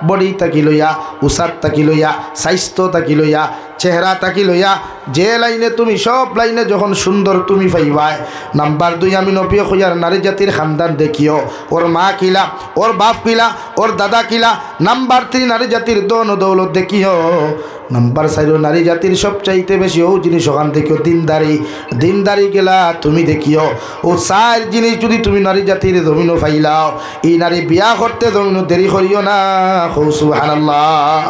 বডি তাকি লইয়া উসাদ তাকি লইয়া স্বাস্থ্য তাকি লইয়া চেহারা তাকি লইয়া যে লাইনে তুমি সব লাইনে যখন সুন্দর তুমি পাইবাই নাম্বার 2 আমি নবী খোয়ার নারী জাতির খানদান দেখিও, ওর মা কিলা, ওর বাপ কিলা, ওর দাদা কিলা। নাম্বার 3 নারী জাতির দন দৌলত দেখিও। নাম্বার 4 নারী জাতির সবচাইতে বেশি ও জিনিস ওখান দেখিও দিনদারি। দিনদারি গেলা তুমি দেখিও। ও 4 জিনিস যদি তুমি নারী জাতির জমিন ফাইলাও, এই নারী বিয়া করতে জমিন দেরি করিও না। সুবহানাল্লাহ।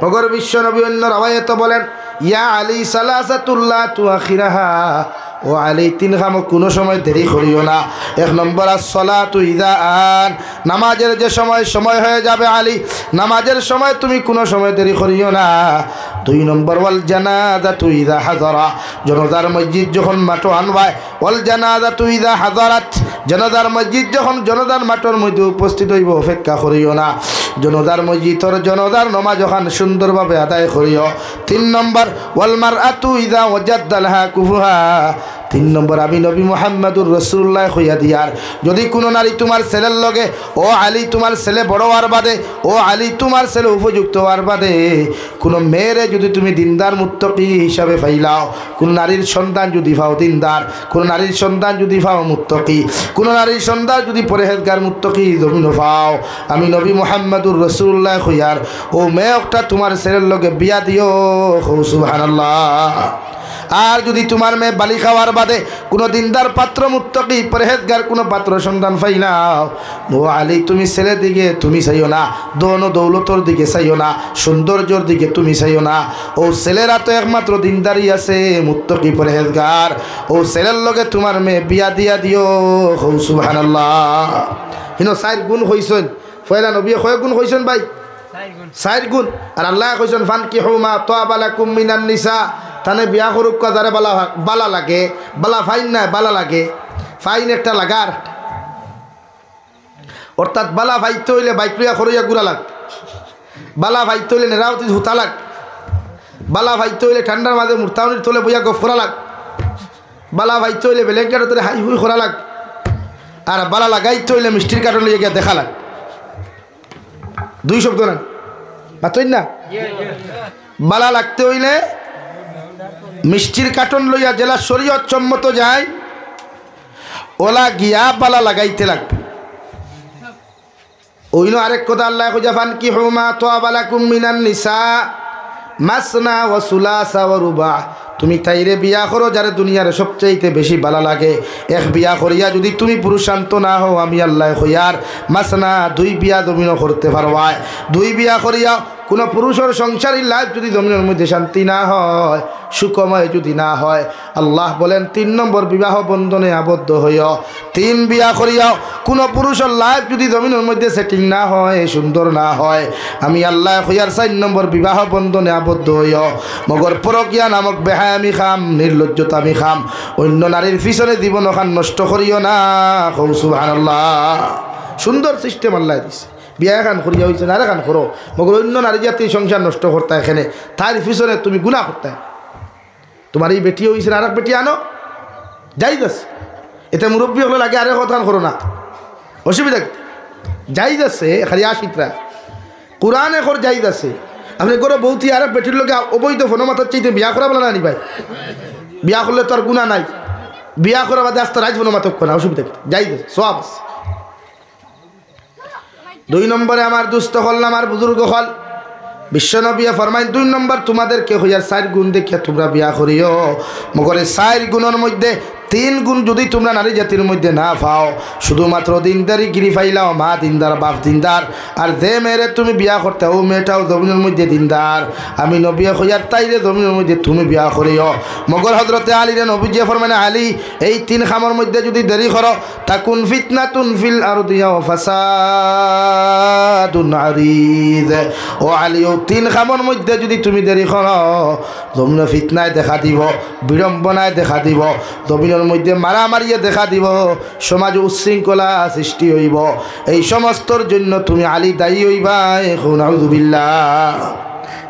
মগর বিশ্ব নবী অন্য রাওয়ায়াতে বলেন, ইয়া আলী সালাসাতুল্লাহ তুআখিরাহা, ও আলী 3 কাম কোনো সময় দেরি করিও না। 1 নম্বর as-সালাতু ইযা আন, নামাজের যে সময় হয়ে যাবে আলী, নামাজের সময় তুমি কোনো সময় দেরি করিও না। 2 নম্বর ওয়াল জানাজাতু ইযা হাযারা, জানাজার মসজিদ যখন মাঠে আনবায়, ওয়াল জানাজাতু ইযা হাযারাত, জানাজার মসজিদ যখন জানাজার মাঠের মধ্যে উপস্থিত হইব অপেক্ষা করিও না। জানাজার মসজিদর জানাজার নামাজ যখন সুন্দরভাবে আদায় করিও। 3 নম্বর ওয়াল মারআতু ইযা ওয়াজাদ্দা লাহা কুফুহা, 3 নম্বর আমি নবী মুহাম্মদুর রাসূলুল্লাহ কইয়া দিয়ার, যদি কোনো নারী তোমার ছেলের লগে, ও আলী তোমার ছেলে বড় হওয়ার বাদে, ও আলী তোমার ছেলে উপযুক্ত হওয়ার বাদে কোনো মেয়েরে যদি তুমি দিনদার মুত্তাকি হিসাবে পাইলাও, কোন নারীর সন্তান যদি পাও দিনদার, কোন নারীর সন্তান যদি পাও মুত্তাকি, কোন নারীর সন্তান যদি পরহেজগার মুত্তাকি জমিন পাও, আমি নবী মুহাম্মদুর রাসূলুল্লাহ কইয়ার ও মেয়েটা তোমার ছেলের লগে বিয়া দিও। সুবহানাল্লাহ। আর যদি তোমার মেয়ে বালি খাওয়ার বাদে কোনো দিনদার পাত্র মুত্তাকি পরহেজগার কোনো পাত্র সন্তান পাইলাও, ও আলী তুমি ছেলের দিকে তুমি চাইও না, দন দৌলতর দিকে চাইও না, সৌন্দর্যর দিকে তুমি চাইও না। ও ছেলেরা তো একমাত্র দিনদারি আছে মুত্তাকি পরহেজগার, ও ছেলের লগে তোমার মেয়ে বিয়া দিয়া দিও। সুবহানাল্লাহ। হিনো 4 গুণ হইছেন, ফয়লা নবী কয় গুণ হইছেন ভাই? 4 গুণ। আর আল্লাহ কইছেন ফানকিহু মা তাবা লাকুম মিনান নিসা, তানে বিয়া করুক যারে বালা লাগে, বালা ফাইন নাই বালা লাগে, ফাইন একটা লাগার, অর্থাৎ বালা ভাইতে হইলে বাইক লইয়া খরইয়া গুড়া লাগ, বালা ভাইতে হইলে নেরাউতি হুতা লাগ, বালা ভাইতে হইলে ঠান্ডার মাঝে মুরতাউনির তোলে বইয়া গফ করা লাগ, বালা ভাইতে হইলে বেলেঙ্কার তোলে হাই হুই করা লাগ, আর বালা লাগাইতে হইলে মিষ্টির কার্টন লইয়া গিয়া দেখা লাগ। 2 শব্দ না বাতই না? বালা লাগতে হইলে মিষ্টির কার্টন লইয়া জেলা শরীয়ত সম্মত যায়, ওলা গিয়া বালা লাগাইতে লাগবে। ওইনো আরেক কথা আল্লাহ কইয়া ফানকিহু মা তাবা লাকুম মিনান নিসা মাসনা ওয়া সুলাসা ওয়া রুবা, তুমি তাইরে বিয়া করো যারে দুনিয়ার সবচাইতে বেশি ভালো লাগে। 1 বিয়া করিয়া যদি তুমি পুরুষান্ত না হও, আমি আল্লাহ কইয়ার মাসনা 2 বিয়া জমিনও করতে পারবা। 2 বিয়া করিয়া কোনো পুরুষের সংসারী লাইফ যদি জমিনের মধ্যে শান্তি না হয়, সুখময় যদি না হয়, আল্লাহ বলেন 3 নম্বর বিবাহ বন্ধনে আবদ্ধ হইও। 3 বিয়া করিয়াও কোনো পুরুষের লাইফ যদি জমিনের মধ্যে সেটিং না হয়, সুন্দর না হয়, আমি আল্লাহ কইয়ার 4 নম্বর বিবাহ বন্ধনে আবদ্ধ হইও। মগর পরকিয়া নামক বেহায় আমি খাম, নির্লজ্জতা আমি খাম, অন্য নারীর পিছনে জীবন ওখান নষ্ট করিও না। সুবহানাল্লাহ। সুন্দর সিস্টেম আল্লাহ দিছে, বিয়া খান করিয়া হয়েছে না খান করো, মগর অন্য নারী জাতির সংসার নষ্ট করতে এখানে তার পিছনে তুমি গুনাহ করতে। তোমার এই বেটি হয়েছে আর এক বেটি আনো, যাইজ আছে, এতে মুরব্বী হলে লাগে আরে কথা করো না, অসুবিধা যাইজ আছে। খালি আসিতরা কোরআন এখন যাইজ আছে। আপনি করো বৌতি আর এক বেটির লোকে অবৈধ ফোন মাথার চাইতে বিয়া করা বলে না নি ভাই? বিয়া করলে তো আর গুণা নাই, বিয়া করা বাদে আস্তে রাজ ফোন মাথক না, অসুবিধা যাইজ আছে, সব আছে। 2 নম্বরে আমার দুস্থ হল না আমার বুজুর্গ হল, বিশ্বনবিয়া ফরমাইন 2 নম্বর তোমাদেরকে হইয়ার 4 গুণ দেখিয়া তোমরা বিয়া করিও। মগরে 4 গুণের মধ্যে 3 গুণ যদি তোমরা নারী জাতির মধ্যে না পাও, শুধুমাত্র দিনদারি গিরি ফাইলাও, মা দিনদার বাপ দিনদার, আর যে মেয়েরে তুমি বিয়া করতে ও মেয়েটাও জমিনের মধ্যে দিনদার, আমি নবী হইয়ার তাইরে জমিনের মধ্যে তুমি বিয়া করিও। মগর হজরতে আলীরে নবীজিয়া ফরমানে আলী এই 3 খামের মধ্যে যদি দেরি করো, তাকুন ফিতনাতুন ফিল আরদি ওয়া ফাসাদুন আরিদ। ও আলী ও 3 খামের মধ্যে যদি তুমি দেরি করো, জমিনে ফিতনায় দেখা দিব, বিড়ম্বনায় দেখা দিব, জমিনের মধ্যে মারামারিয়ে দেখা দিব, সমাজ উচ্ছৃঙ্খলা সৃষ্টি হইব। এই সমস্তর জন্য তুমি আলী দায়ী হইবা। নাউযুবিল্লাহ।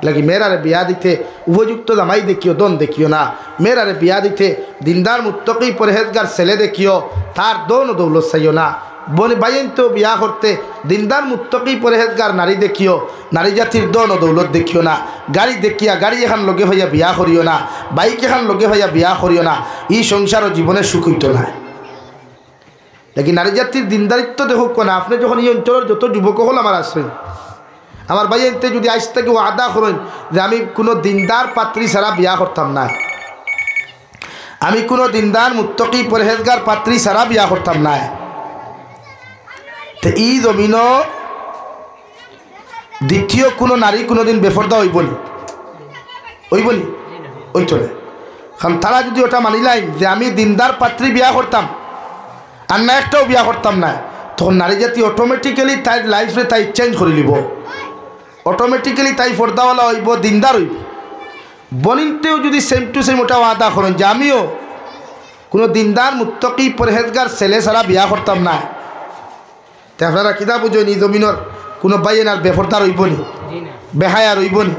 লাগি মেয়েরারে বিয়া দিতে উপযুক্ত জামাই দেখিও, দন দেখিও না। মেয়েরারে বিয়া দিতে দিনদার মুত্তাকি পরহেজগার ছেলে দেখিও, তার দন দৌলত চাইও না। বাইন তো বিয়া করতে দিনদার মুত্তকি পরহেজগার নারী দেখিও, নারী জাতির দন ও দৌলত দেখিও না, গাড়ি দেখিয়া গাড়ি এখান লগে ভাইয়া বিয়া করিও না, বাইক এখান লগে ভাইয়া বিয়া করিও না, ই সংসার ও জীবনে সুখ হইত না। লেকিন নারী জাতির দিনদারিত্ব দেখুক না। আপনি যখন এই অঞ্চলের যত যুবক হল আমার আসবেন, আমার বাইনতে যদি আজ থেকে আদা করেন যে আমি কোনো দিনদার পাত্রী ছাড়া বিয়া করতাম না, আমি কোনো দিনদার মুত্তকি পরহেজগার পাত্রী ছাড়া বিয়া করতাম না, তো এই জমিন দ্বিতীয় কোনো নারী কোনোদিন বেফর্দা হইবনি, হইবনি, ওইতো না। কারণ তারা যদি ওটা মানিলাইন যে আমি দিনদার পাত্রী বিয়া করতাম আর না একটাও বিয়া করতাম না, তখন নারী জাতি অটোমেটিক্যালি তাই লাইফে তাই চেঞ্জ করে নিব, অটোমেটিক্যালি তাই ফর্দাওয়ালা হইব, দিনদার হইব। বনিনতেও যদি সেম টু সেম ওটা আদা করেন যে আমিও কোনো দিনদার মুত্তকি পরহেজগার ছেলে ছাড়া বিয়া করতাম না, তো আপনারা কিতা বুঝেন এই জমিনের কোনো বাইন আর বেফর্দা রইবনি, বেহায়া রইবনি,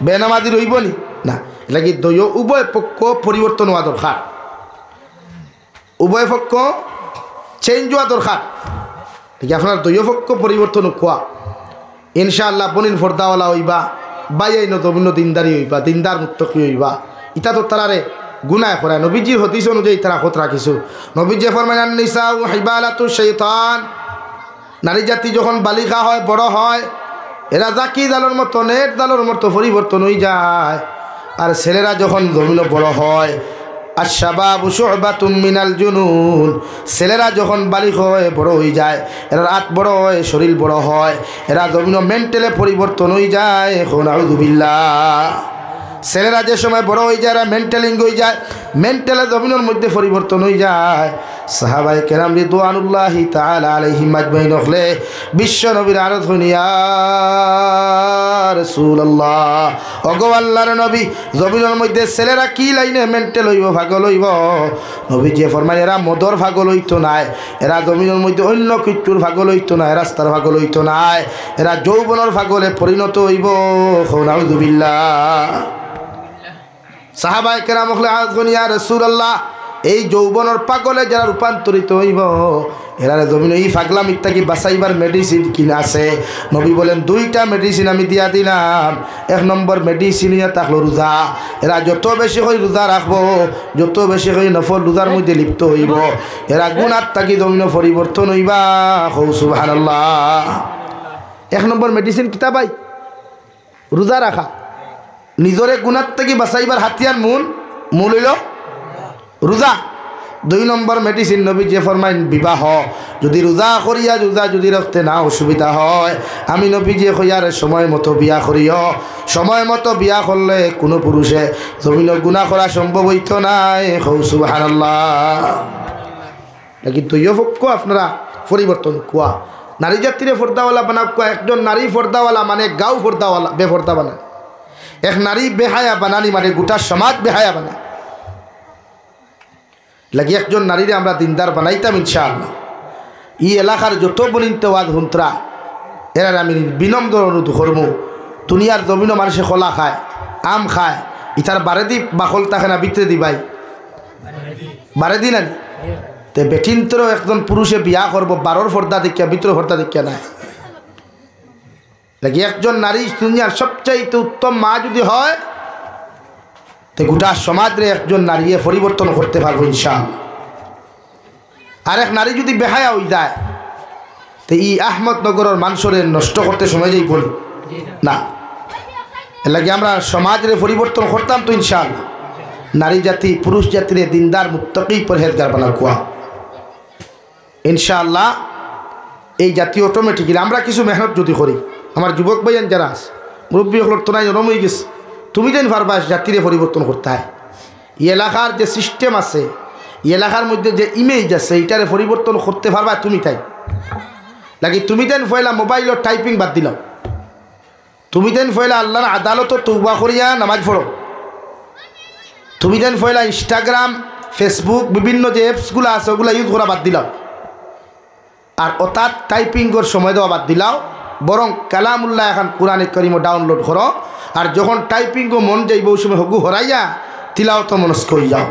বেনামাজি রইবনি না। লাগি দয় উভয় পক্ষ পরিবর্তন হওয়া দরকার, উভয় পক্ষ চেঞ্জ হওয়া দরকার। ঠিক আপনার দয় পক্ষ পরিবর্তন কোয়া ইনশাআল্লাহ বনিন ফর্দাওয়ালা হইবা, বাইন জমিন দিনদারি হইবা, দিনদার মুত্তকি হইবা। ইটা তো তারারে গুনাহ করে। নবীজির হদিস অনুযায়ী তারা খত রাখিছো। নবীজি ফরমায়ান নিসা হিবালাতু শাইতান, নারী জাতি যখন বালিকা হয়, বড় হয়, এরা জাকি জালোর মতো, নেট জালোর মতো পরিবর্তন হয়ে যায়। আর ছেলেরা যখন জমিন বড় হয়, আশ-শাবাবু শু'বাতুম মিনাল জুনুন, ছেলেরা যখন বালিক হয়, বড় হয়ে যায়, এরা রাত বড় হয়, শরীর বড় হয়, এরা জমিন মেন্টালে পরিবর্তন হয়ে যায়। আউযু বিল্লাহ। ছেলেরা যে সময় বড় হয়ে যায়, এরা মেন্টালিং হয়ে যায়, মেন্টালে জমিনের মধ্যে পরিবর্তন হয়ে যায়। সাহাবায়ে কেরাম রিদওয়ানুল্লাহি তাআলা আলাইহিম আজমাইন হলে বিশ্ব নবীর আরজ হইয়া রাসূলুল্লাহ, ওগো আল্লাহর নবী, জমিনের মধ্যে ছেলেরা কি লাইনে মেন্টাল হইব, পাগল হইব? নবীজি ফরমায় এরা মদর পাগল হইতো নাই, এরা জমিনের মধ্যে অন্য কিছুর পাগল হইতো না, রাস্তার পাগল হইতো নাই, এরা যৌবনের পাগলে পরিণত হইব। নাউযু বিল্লাহ। সাহাবায়ে কেরাম হলে আরজ করেন ইয়া রাসূলুল্লাহ, এই যৌবনের পাগলে যারা রূপান্তরিত হইব, এরা জমিন এই পাগলাম ইত্যাদি বাঁচাইবার মেডিসিন কিনা আছে? নবী বলেন দুইটা মেডিসিন আমি দিয়া দিলাম। এক নম্বর মেডিসিন ইয়া থাকলো রোজা। এরা যত বেশি করে রোজা রাখবো, যত বেশি করে নফল রোজার মধ্যে লিপ্ত হইব, এরা গুনার থাকি জমিন পরিবর্তন হইবা। সুবহানাল্লাহ। এক নম্বর মেডিসিন কিতা ভাই? রোজা রাখা। নিজরে গুনার থেকে বাঁচাইবার হাতিয়ার মূল হইল রোজা। দুই নম্বর মেডিসিন নবী যে ফরমাইন বিবাহ। যদি রোজা করিয়া রোজা যদি রাখতে না অসুবিধা হয়, আমি নবী যে কইয়ার সময় মতো বিয়া করিও। সময় মতো বিয়া করলে কোনো পুরুষে জমিনের গুনাহ করা সম্ভব হইতো নাই। সুবহানাল্লাহ। নাকি তুইও পক্ষ আপনারা পরিবর্তন কুয়া, নারী জাতিরে ফর্দাওয়ালা বানা কুয়া। একজন নারী ফর্দাওয়ালা মানে গাঁও ফর্দাওয়ালা বেফর্দা বানায়, এক নারী বেহায়া বানানি মানে গোটা সমাজ বেহায়া বানায়। লাগি একজন নারীরে আমরা দিনদার বানাইতাম ইনশাআল্লাহ। এই এলাকার যত বনিন্তওয়াজ হুন্তরা এরা আমি বিনম্র অনুরোধ করবো, দুনিয়ার জমিনও মানুষে কলা খায়, আম খায়, ইতার বারে দি বাকল থাকে না, ভিতরে দি ভাই বারে দি না। তে বেঠিন্তরও একজন পুরুষে বিয়া করবো, বারোর ফর্দা দেখিয়া, ভিতরে ফর্দা দেখিয়া নাই। লাগি একজন নারী দুনিয়ার সবচাইতে উত্তম মা যদি হয়, তো গোটা সমাজে একজন নারী পরিবর্তন করতে পারবো ইনশাআল্লাহ। আর এক নারী যদি বেহায়া হয়ে যায়, তো এই আহমদনগরের মানুষের নষ্ট করতে সময় যাই বলি না। এর লাগে আমরা সমাজের পরিবর্তন করতাম তো ইনশাআল্লাহ। নারী জাতি পুরুষ জাতিরে দিনদার মুত্তাকি পরহেজগার বানা কুয়া ইনশাআল্লাহ। এই জাতি অটোমেটিক্যালি আমরা কিছু মেহনত যদি করি, আমার যুবক ভাইয়ান যারা আছে, মুরব্বী হল তো নাই নরম হয়ে গেছে, তুমি যেন পারবা জাতিরে পরিবর্তন করতে হয়। এই এলাকার যে সিস্টেম আছে, এই এলাকার মধ্যে যে ইমেজ আছে, এটারে পরিবর্তন করতে পারবা তুমি। তাই লাগি তুমি যেন ফয়লা মোবাইলের টাইপিং বাদ দিলাম, তুমি যেন ফয়লা আল্লাহর আদালত তওবা করিয়া নামাজ পড়ো, তুমি যেন ফয়লা ইনস্টাগ্রাম ফেসবুক বিভিন্ন যে অ্যাপসগুলো আছে ওগুলো ইউজ করা বাদ দিলাম, আর অর্থাৎ টাইপিংয়ের সময় দেওয়া বাদ দিলাও। বরং কালামুল্লাহ এখন কোরআনে কারিমও ডাউনলোড করো, আর যখন টাইপিংও মন যাইব ওই সময় হগু হরাইয়া তিলাওয়াত মনস্ক হয়ে যাও।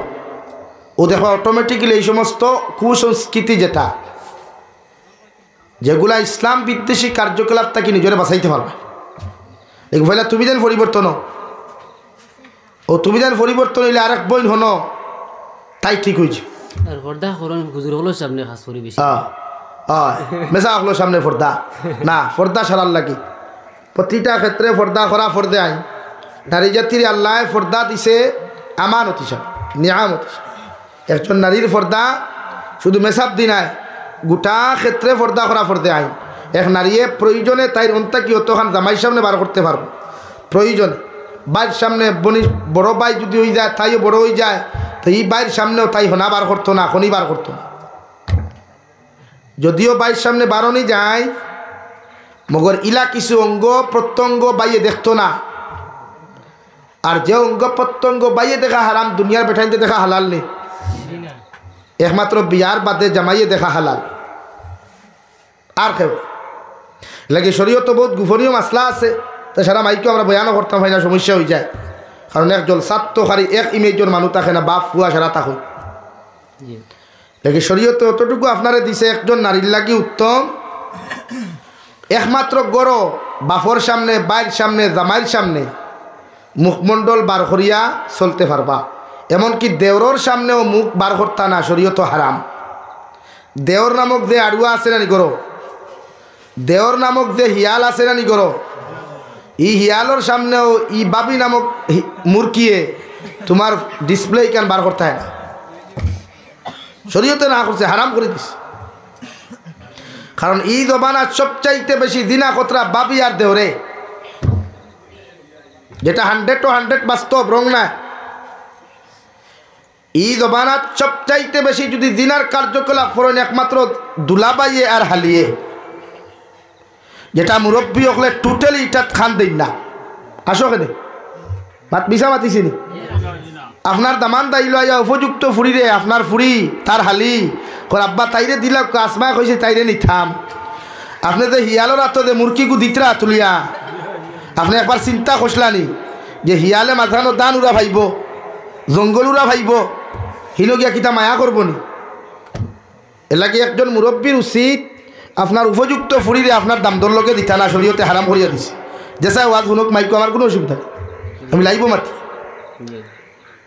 ও দেখো অটোমেটিক্যালি এই সমস্ত কুসংস্কৃতি যেটা যেগুলা ইসলাম বিদ্বেষী কার্যকলাপ তাকে নিজেরা বাঁচাইতে পারবে। দেখবেলা তুমি যেন পরিবর্তন ও তুমি যেন পরিবর্তন হইলে আরেক বইন হন তাই ঠিক হয়েছে। আর পর্দা করুন হুজুর হলো সামনে খাস করি বেশি মেসা হলো সামনে পর্দা না, পর্দা সারার লাগে প্রতিটা ক্ষেত্রে পর্দা করা ফর্দে আইন। নারী জাতির আল্লাহ পর্দা দিছে আমানত হিসাব, নিয়ামত হিসাব। একজন নারীর পর্দা শুধু মেসাব দি নাই, গোটা ক্ষেত্রে পর্দা করা ফর্দে আইন। এক নারীয়ে প্রয়োজনে তাই অন্তা কি অতখান জামাইয়ের সামনে বার করতে পারবো, প্রয়োজনে বাইর সামনে বড় বাই যদি হয়ে যায় তাইও বড় হয়ে যায়, তো এই বাইর সামনেও তাই হনা বার করতো না, খনি বার করতো না। যদিও বাইর সামনে বারণই যায়, মগর ইলা কিছু অঙ্গ প্রত্যঙ্গ বাইয়ে দেখতো না। আর যে অঙ্গ প্রত্যঙ্গ বাইয়ে দেখা হারাম, দুনিয়ার বেঠাইতে দেখা হালাল নেই, একমাত্র বিয়ার বাদে জামাইয়ে দেখা হালাল। আর কেউ লাগে শরীয়ত বহুত গোপনীয় মাসলা আছে, তাছাড়া মাইকেও আমরা বয়ানও করতাম হয় না, সমস্যা হয়ে যায়। কারণ একজন ছাত্রকারী এক ইমেজের মানুষ থাকে না, বাপ ফুয়া সারা থাক। লাগে শরীয়তে অতটুকু আপনারে দিছে একজন নারীর লাগি উত্তম, একমাত্র গড় বাফর সামনে, বাইর সামনে, জামাইয়ের সামনে মুখমণ্ডল বার করিয়া চলতে পারবা। এমনকি দেওরর সামনেও মুখ বার করতা না, শরীয়ত হারাম। দেওর নামক যে আড়ুয়া আছে না নি করো, দেওর নামক যে হিয়াল আছে না নি করো, ই হিয়ালর সামনেও ই বাবি নামক মুরকিয়ে তোমার ডিসপ্লে কেন বার করতে হয় না, শরীয়তে না করছে, হারাম করে দিস। কারণ ই জবানার সবচাইতে বেশি দিনা কতরা বাবি আর দেওরে, যেটা 100% বাস্তব, রং না। ই জবানাত সবচাইতে বেশি যদি দিনার কার্যকলাপ করেন একমাত্র দুলাবাইয়ে আর হালিয়ে, যেটা মুরব্বী হলে টোটালি এটা খান দিন না। আসো কেনে মাত মিশা মাতিছিনি, আপনার দামান দাইল আইয়া উপযুক্ত ফুরি রে, আপনার ফুরি তার হালি কর আব্বা তাইরে দিলা, আসমায় কইছে তাইরে নিথাম। আপনি যে হিয়ালোর আত যে মুরগিগু দিতরা তুলিয়া, আপনি একবার চিন্তা করছিলানি যে হিয়ালে মাথানো দান উড়া ভাইব, জঙ্গল উড়া ভাইব, হিলগিয়া কিতা মায়া করব নি। এলাকি একজন মুরব্বীর উচিত আপনার উপযুক্ত ফুরিরে আপনার দাম দর লগে দিতা না, শরীয়তে হারাম করিয়া দিছে। যেসা ওয়াজ শুনুক মাইকো, আমার কোনো অসুবিধা নেই, আমি লাইব মাতি।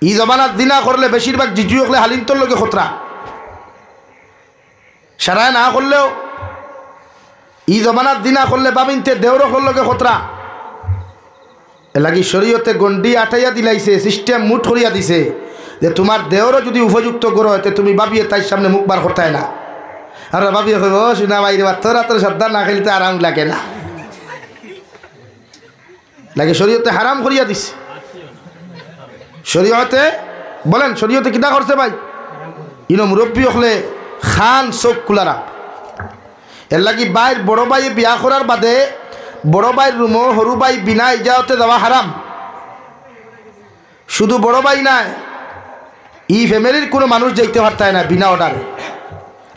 ই জবানার দিনা করলে বেশিরভাগ জিজু হলে হালিন্তর লগে খতরা, সারায় না করলেও ই জবানার দিনা করলে বাবিনতে দেওরকর লগে খতরা। এলাকি শরীয়তে গন্ডি আটাইয়া দিলাইছে, সিস্টেম মুঠ করিয়া দিছে যে তোমার দেওরও যদি উপযুক্ত করো তে তুমি বাবিয়ে তাই সামনে মুখ বার করতে হয় না। আর বাবিয়ে কইব শুনা বাইরে তোরা তোর সাবধান না খেলে তো আরাম লাগে না, লাগে শরীয়তে হারাম করিয়া দিছে। শরীয়তে বলেন শরীয়তে কিতা করছে ভাই, ইনো মুরব্বী হলে খান চোখ খোলা রাখ। এর লাগি বাইর বড় ভাই বিয়া করার বাদে বড় ভাইয়ের রুমো সরু ভাই বিনা ইজাজতে যাওয়া হারাম। শুধু বড় ভাই নাই, ই ফ্যামিলির কোনো মানুষ যাইতে পারতায় না বিনা অর্ডারে।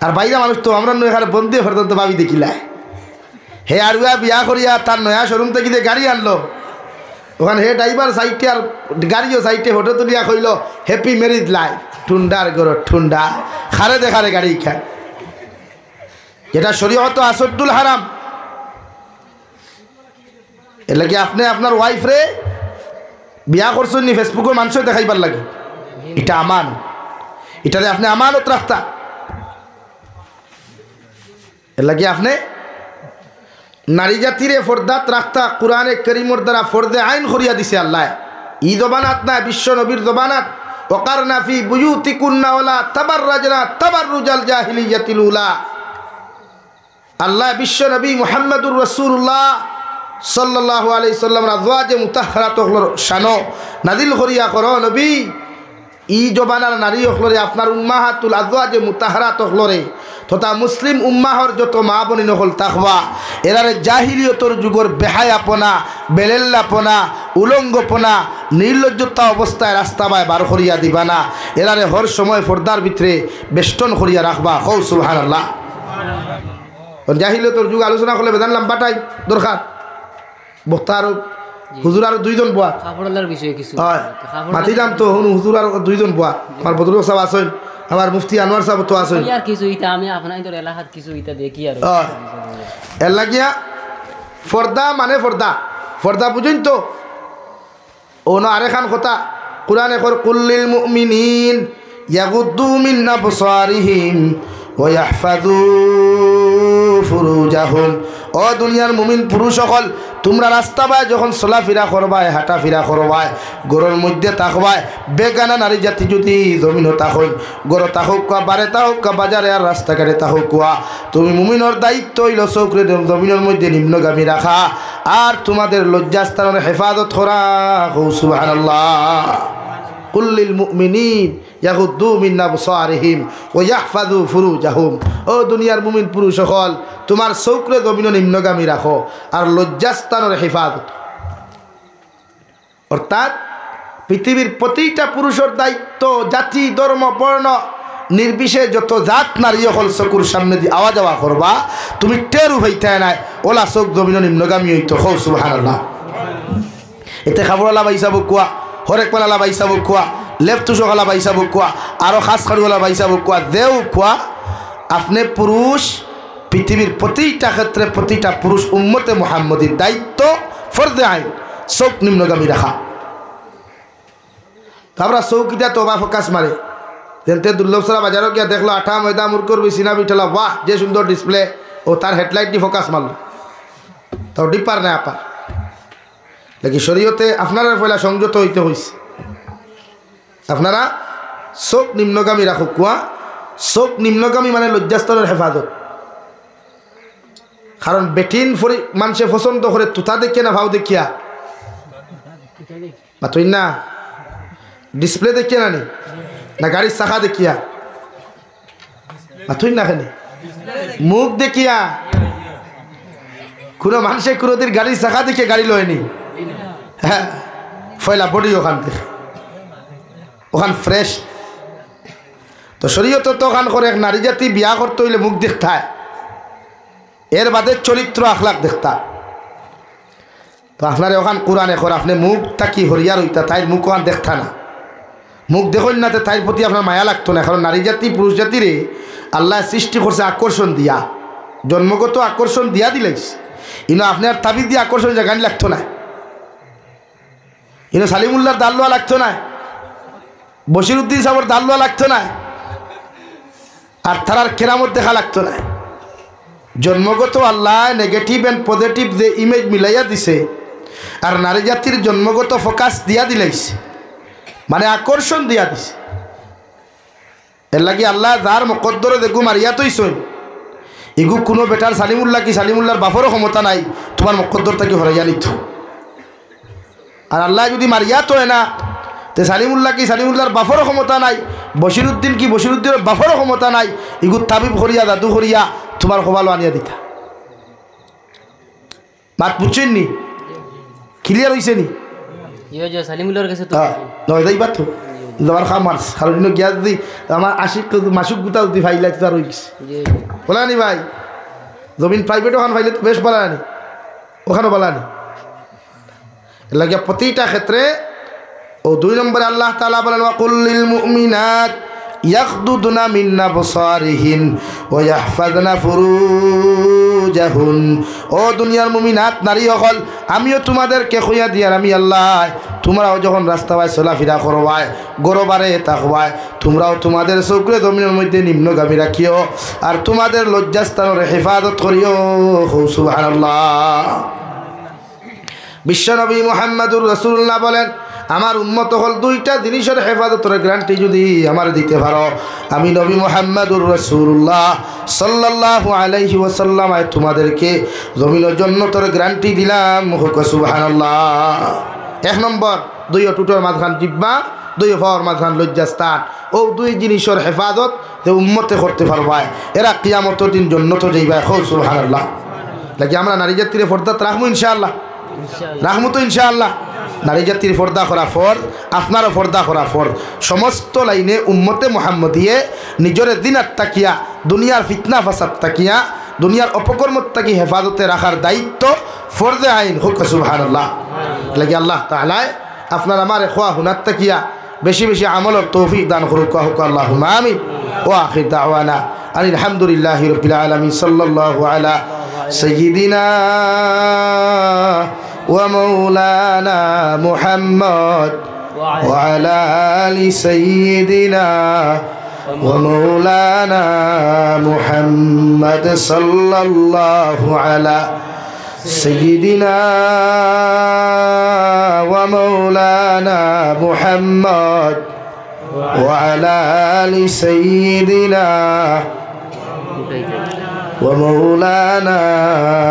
আর বাইরা মানুষ তো আমরা এখানে বন্ধে পর্যন্ত ভাবি দেখিলায়, হে আরুয়া বিয়া করিয়া তার নয়া শোরুম থেকে যে গাড়ি আনলো, ওখানে হে ড্রাইভার সাইটে আর গাড়িও সাইটে ফটো তুলিয়া কইল হ্যাপি ম্যারিজ লাইফ, ঠুন্ডার গরো ঠুন্ডা, খারে দেখারে গাড়ি খায়, যেটা শরীয়ত আসদ্দুল হারাম। এর লাগে আপনি আপনার ওয়াইফ রে বিয়া করছেন নি ফেসবুকে মানুষ দেখাইবার লাগে, এটা আমান, এটারে আপনি আমানত রাখতা। এর লাগে আপনি নারী জাতিরে ফর্দাত রাখতা, কোরআনে করিমর দ্বারা ফর্দে আইন করিয়া দিছে আল্লাহ। ই জবানাত না, বিশ্ব নবীর জবানাত, ওয়াকারনা ফি বুয়ুতিকুন্না ওয়ালা তাবাররাজনা তাবাররুজাল জাহিলিয়াতিল উলা। আল্লাহ বিশ্ব নবী মুহাম্মদুর রাসূলুল্লাহ সাল্লাল্লাহু আলাইহি সাল্লাম আজওয়াজে মুতাহহারাত হলর শানো নাজিল করিয়া করো নবী, ই জবানার নারী হলরে আপনার উম্মাহাতুল আজওয়াজে মুতাহহারাত হলরে তথা মুসলিম উম্মাহর যত মা বনিন হল তাকওয়া, এরারে জাহিলিয়তর যুগর বেহায়াপনা, বেলেল্লাপনা, উলঙ্গপনা, নির্লজ্জতা অবস্থায় রাস্তা বায় বার করিয়া দিবা না। এরারে হর সময় পর্দার ভিতরে বেষ্টন করিয়া রাখবা। কও সুবহানাল্লাহ। জাহিলিয়তর যুগ আলোচনা করলে বেদান লাম্বাটাই দরকার, বক্তা আর হুজুর আর দুইজন বোয়া কাপড়ালার বিষয়ে কিছু হয় মাতিলাম তো হুজুর আর দুইজন বোয়া, আমার বদরুল সাহেব আসেন আমার মুফতি আনোয়ার সাহেব তো আছেন আর কিছু ইটা আমি আপনার তোর এলাকার কিছু ইটা দেখি আর এর লাগিয়া ফর্দা মানে ফর্দা ফর্দা বুঝুন তো ও না আরেখান কথা কুরআনে কর কুল্লিল মুমিনিন ইয়াগুদ্দু মিন আবসারিহিম ওয়া ইয়াহফাযু ফুরুজাহুম ও দুনিয়ার মুমিন পুরুষ সকল তোমরা রাস্তা বায় যখন চলাফেরা করবায় হাঁটা ফিরা করবায় গরুর মধ্যে থাকবায় বেগানা নারী জাতি যদি জমিন থাকুন গরু থাকুক কোয়া বারে থাকুক কোয়া বাজারে আর রাস্তাঘাটে থাকুক কোয়া তুমি মুমিনের দায়িত্ব হইল চৌকরে জমিনের মধ্যে নিম্নগামী রাখা আর তোমাদের লজ্জাস্থানের হেফাজত করা সুবহানাল্লাহ কুল্লিল মুমিনিন ইয়াগুদ্দু মিন আবসারিহিম ওয়া ইয়াহফাযু ফুরুজাহুম ও দুনিয়ার মুমিন পুরুষ সকল তোমার চৌকরে জমিন নিম্নগামী রাখো আর লজ্জাস্থানের হেফাজত অর্থাৎ পৃথিবীর প্রতিটা পুরুষের দায়িত্ব জাতি ধর্ম বর্ণ নির্বিশেষে যত জাত নারী সকল চকুর সামনে দিয়ে আওয়া যাওয়া করবা তুমি টেরু হইতে নাই ওলা চোখ জমিন নিম্নগামী হইতো হো সুবহানাল্লাহ এতে খাবরওয়ালা বাইসাবু কোয়া হরেকওয়ালা বাইসাবু কোয়া লেফটুসওয়ালা বাইসাবু কোয়া আরও খাস খাড়ুওয়ালা বাইসাবু কোয়া দেও কোয়া আপনি পুরুষ পৃথিবীর প্রতিটা ক্ষেত্রে প্রতিটা পুরুষ উম্মতে মুহাম্মদীর দায়িত্ব ফরজে আইন চোখ নিম্নগামী রাখা আমরা চৌকিটা তো বা ফোকাস মারে যেতে দুর্লভসরা বাজারও গিয়া দেখলো আঠা ময়দা মুরকুর বিছিনা বিঠলা বাহ যে সুন্দর ডিসপ্লে ও তার হেডলাইট দিয়ে ফোকাস মারলো তাও ডিপার না আপার নাকি শরীয়তে আপনারা পয়লা সংযত হইতে হইছে আপনারা চোখ নিম্নগামী রাখুক কুয়া চোখ নিম্নগামী মানে লজ্জাস্তরের হেফাজত কারণ বেটিন মানুষে পছন্দ করে তুতা দেখিয়া না ভাও দেখিয়া বা তুই না ডিসপ্লে দেখিয়া না না গাড়ির চাকা দেখিয়া বা তুই না খানি মুখ দেখিয়া কোনো মানুষে কোনোদিন গাড়ির চাকা দেখিয়ে গাড়ি লয়নি হ্যাঁ ফয়লা বডি ওখান থেকে ওখান ফ্রেশ তো শরীয়ত তো ওখান করে এক নারী জাতি বিয়া করতে হইলে মুখ দেখতায় এর বাদে চরিত্র আখলাক দেখতা তো আপনার ওখান কোরআনে করে আপনি মুখ থাকি হরিয়ার হইতা তাইর মুখ ওখান দেখতা না মুখ দেখুন না তাইর প্রতি আপনার মায়া লাগতো না কারণ নারী জাতি পুরুষ জাতিরে আল্লাহ সৃষ্টি করছে আকর্ষণ দিয়া জন্মগত আকর্ষণ দিয়া দিলেস ইনো আপনার তাবিজ দিয়ে আকর্ষণ জায়গানি লাগতো না ইনো সালিমুল্লাহর দাল্লোয়া লাগতো না বশিরউদ্দিন সাহেবের দাল্লোয়া লাগতো না আর তারার কেরামত দেখা লাগতো না জন্মগত আল্লাহ নেগেটিভ অ্যান্ড পজিটিভ যে ইমেজ মিলাইয়া দিছে আর নারী জাতির জন্মগত ফোকাস দিয়া দিলাইছে মানে আকর্ষণ দিয়া দিছে এর লাগি আল্লাহ যার মকদ্দরে দেখু মারিয়া তৈছই এগু কোনো বেটার সালিমুল্লাহ কি সালিমুল্লাহর বাপরও ক্ষমতা নাই তোমার মকদ্দর তাকে হরাইয়া নিত আর আল্লাহ যদি মারিয়া তো না তে সালিমুল্লাহ কি সালিমুল্লাহর বাপরও ক্ষমতা নাই বশিরউদ্দিন কি বশিরউদ্দিনের বাপরও ক্ষমতা নাই এগু তাবিব করিয়া জাদু করিয়া তোমার খোবালো আনিয়া দিতা মাত বুঝছেন নি ক্লিয়ার হয়েছে নি সালিমুল্লাহর কাছে তো নয় যাইবা তো তোমার খামার কারণ গিয়া যদি আমার আশিক মাসুক গুতা যদি ভাইলাই তো আর হয়ে বলা নি ভাই জমিন প্রাইভেট ওখানে ভাইলে তো বেশ বলা নি ওখানে বলা নি এর লাগে প্রতিটা ক্ষেত্রে ও 2 নম্বরে আল্লাহ তাআলা বলেন ওয়াকুল্লিল মুমিনাত ইয়াগদুদনা মিন আবসারিহিন ওয়া ইয়াহফাযনা ফুরুজাহুন ও দুনিয়ার মুমিনাত নারী সকল আমিও তোমাদেরকে কইয়া দিয়ার আমি আল্লাহ তোমরাও যখন রাস্তায় চলাফেরা করবায় গরবারে থাকবায় তোমরাও তোমাদের চৌকরে জমিনের মধ্যে নিম্নগামী রাখিও আর তোমাদের লজ্জাস্থানের হেফাজত করিও সুবহানাল্লাহ বিশ্বনবী মুহাম্মদুর রাসূলুল্লাহ বলেন আমার উম্মত হল 2টা জিনিসের হেফাজতের গ্যারান্টি যদি আমার দিতে পারো আমি নবী মুহাম্মদুর রাসূলুল্লাহ সাল্লাল্লাহু আলাইহি ওয়াসাল্লাম তোমাদেরকে জমিনের জান্নাতের গ্যারান্টি দিলাম সুবহানাল্লাহ 1 নম্বর 2 অটুটের মাঝখান জিব্বা 2 পাওয়ার মাঝখান লজ্জাস্থান ও 2 জিনিসের হেফাজত যে উম্মতে করতে পারবা এরা কিয়ামতের দিন জান্নাতে যাইবা সুবহানাল্লাহ লাগি আমরা নারী জাতির ফরদাত রাখমু ইনশাআল্লাহ রাখমু তো ইনশাআল্লাহ নারী জাতির পর্দা করা ফরজ আপনারও পর্দা করা ফরজ সমস্ত লাইনে উম্মতে মুহাম্মদিয়ে নিজের দিনাত তাকিয়া দুনিয়ার ফিতনা ফাসাদ তাকিয়া দুনিয়ার অপকর্মত তাকি হেফাজতে রাখার দায়িত্ব ফরজে আইন হোক সুবহানাল্লাহ লাগে আল্লাহ তাআলা আপনার আমার খোয়া হুনার তাকিয়া বেশি বেশি আমলের তৌফিক দান করুক আল্লাহুম্মা আমিন ওয়া আখির দাওয়ানা আলহামদুলিল্লাহি রাব্বিল আলামিন সাল্লাল্লাহু আলা সাইয়্যিদিনা ওয়া মাওলানা মুহাম্মদ ওয়া আলা আলি সাইয়্যিদিনা ومولانا محمد صلى الله على سيدنا ومولانا محمد وعلى آل سيدنا ومولانا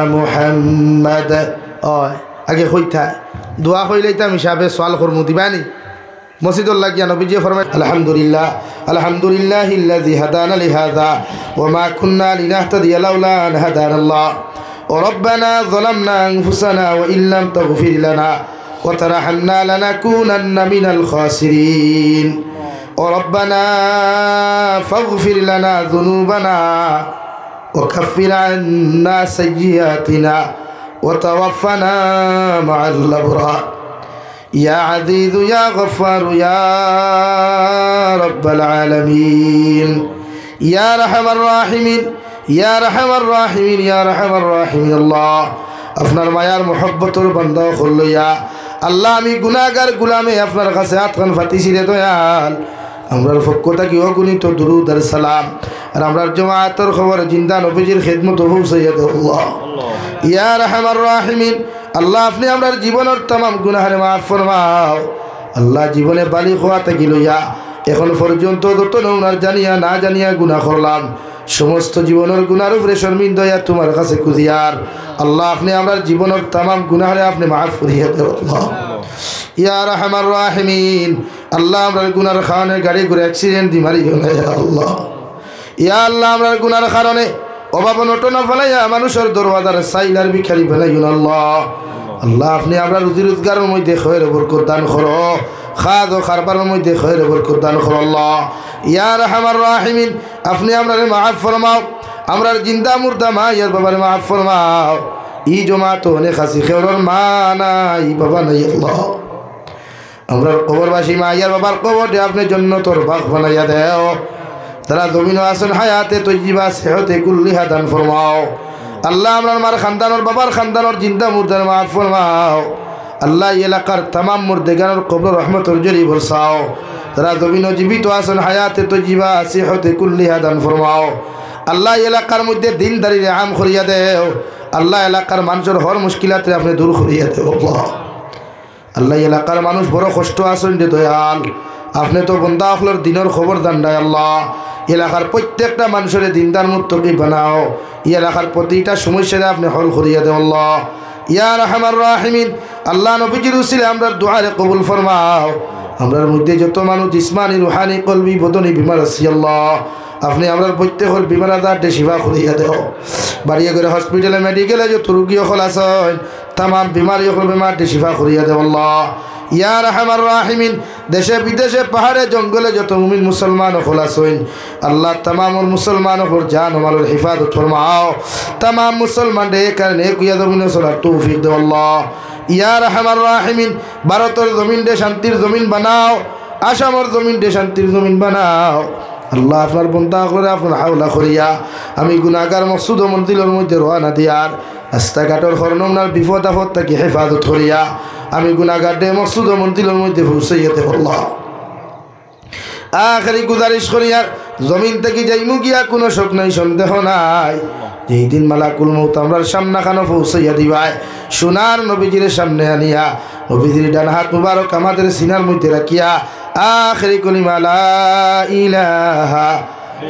محمد আগে কইতা দোয়া কইলাইতাম হিসাবে সওয়াল করমু দিবানি মসজিদুল্লাহ গিয়া নবীজি ফরমায় আলহামদুলিল্লাহিল্লাযী হাদানা লিহাযা ওয়া মা কুন্না লিনাহতাদিয়া লাউলা আন হাদানাল্লাহ ওয়া রাব্বানা যালামনা আনফুসানা ওয়া ইল্লাম তাগফির লানা ওয়া তারহামনা লানাকুনান্না মিনাল খাসিরিন ওয়া রাব্বানা ফাগফির লানা যুনুবানা ওয়া কাফির আন্না সাইয়্যাতিনা ওয়া তাওয়াফানা মা'আল আবরার يا عزيز يا غفار يا رب العالمين يا رحم الراحمين يا رحم الراحمين يا رحم الراحمين الله আপনার মায়ার মোহব্বতের বান্দা হইয়া আল্লাহ আমি গুনাহগার গোলামে আপনার কাছে হাতখান ফাতিছি রে দয়াল আমরার পক্ষ থেকে অগণিত দুরূদ আর সালাম আর আমরার জামাতের খবর জিন্দা নবীজির খিদমত পৌঁছাইয়া দাও আল্লাহ ইয়া রাহমার রাহিমিন আল্লাহ আপনি আমরার জীবনের तमाम গুনাহের মাফ ফরমাও আল্লাহ জীবনে বালিগ হওয়া থেকে লইয়া এখন পর্যন্ত যত নওনার জানিয়া না জানিয়া গুনাহ করলাম সমস্ত জীবনের গুনার উপরে শর্মিন্দা হইয়া তোমার কাছে কুদিয়ার আল্লাহ আপনি আমরার জীবনের तमाम গুনাহের আপনি মাফ করিয়া দাও আল্লাহ ইয়া রাহমার রাহিমিন আল্লাহ আমরার গুনার কারণে গাড়ি ঘুরে অ্যাক্সিডেন্ট দি মারি গেল আল্লাহ ইয়া আল্লাহ আমরার গুনার কারণে অভাব নটনা ফেলাইয়া মানুষের দরওয়াজার সাইলার ভিখারি ফেলাইন আল্লাহ আল্লাহ আপনি আমরা রুজি রোজগারের মধ্যে খয়ের বরকত দান করো খাদ ও খারবারের মধ্যে খয়ের বরকত দান করো আল্লাহ ইয়া রাহমার রাহিমিন আপনি আমরারে মাফ ফরমাও আমরার জিন্দা মুর্দা মা ইয়ার বাবার মাফ ফরমাও ই জমাত অনেক হাসি খেওয়ার মা নাই বাবা নাই আল্লাহ আমরার কবরবাসী মা ইয়ার বাবার কবরটি আপনি জান্নাতের বাগ বানাইয়া দেও তারা জমিন আসন হায়াতে তৈজিবা সেহতে কুল্লিহা দান ফরমাও আল্লাহ আমরার মার খানদানোর বাবার খানদানোর জিন্দা মুর্দার মাফ ফরমাও আল্লাহ এলাকার तमाम মুর্দেগানোর কবর রহমতের জরি বরসাও তারা জমিন জীবিত আসন হায়াতে তৈজিবা সেহতে কুল্লিহা দান ফরমাও আল্লাহ এলাকার মধ্যে দিনদারিরে আম করিয়া দেও আল্লাহ এলাকার মানুষের হর মুশকিলাতে আপনি দূর করিয়া দেও আল্লাহ এলাকার মানুষ বড় কষ্ট আসন দে দয়াল আপনি তো বন্দা হলর দিনের খবর দান্ডায় আল্লাহ এলাকার প্রত্যেকটা মানুষের দিনদার মুত্তকি বানাও এই এলাকার প্রতিটা সমস্যারে আপনি হল করিয়া দেও আল্লাহ ইয়া রাহমার রাহিমিন আল্লাহ নবীজির উসিলে আমরা দুআরে কবুল ফরমাও আমরার মধ্যে যত মানুষ জিসমানি রুহানি কলবি বদনি বিমার আছে আল্লাহ আপনি আমরার প্রত্যেকের বিমার আজারটে শিফা করিয়া দেও বাড়িয়ে করে হসপিটালে মেডিকেলে যত রুগী হল আছেন तमाम बीमारी बीमारटी शिफा करिया दे अल्लाह या रहमान राहिमीन देशे विदेशे पहाड़े जंगले जो मुमिन मुसलमान खलासोइन अल्लाह तमाम मुसलमान पर जान माल हिफाजत फरमाओ तमाम मुसलमान डे करने कुया जमीन सोलार तौफीक दे अल्लाह या रहमान राहिमीन भारतर जमीन डे शांतिर जमीन बनाओ आसामर जमीन डे शांतिर जमीन बनाओ अल्लाह আপনার বন্দা করে আপনার হাওলা করিয়া আমি গুনাহগার মকসুদ ও মঞ্জিলের মধ্যে রওনা দিয়ার রাস্তাঘাটের হরনমনার বিপদ আপদ থেকে হেফাজত করিয়া আমি গুনাহগার দে মকসুদ ও মঞ্জিলের মধ্যে পৌঁছাইয়া দে আল্লাহ আখেরি গুজারিশ করিয়ার জমিন থেকে যাইমু গিয়া কোনো শোক নাই সন্দেহ নাই যেই দিন মালাকুল মউত আমরার সামনে খানো পৌঁছাইয়া দিবাই সোনার নবীজির সামনে আনিয়া নবীজির ডান হাত মুবারক আমাদের সিনার মধ্যে রাখিয়া आखिरी कलिमा ला इलाहा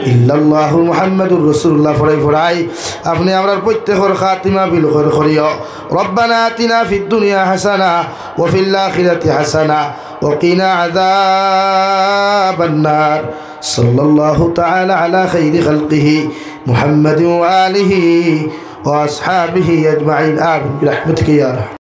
इल्लल्लाहु मुहम्मदुर रसूलुल्लाह फराई अपने আমরার প্রত্যেকের খাতিমা বিল খৈর করিও রব্বানা আতিনা ফিদ দুনিয়া হাসানা ওয়া ফিল আখিরাতি হাসানা ওয়া কিনা আযাবান নার সাল্লাল্লাহু তাআলা আলা খাইরি খালকিহি মুহাম্মাদিন ওয়া আলিহি ওয়া আসহাবিহি আজমাইন আমিন বিরহমাতিকা ইয়া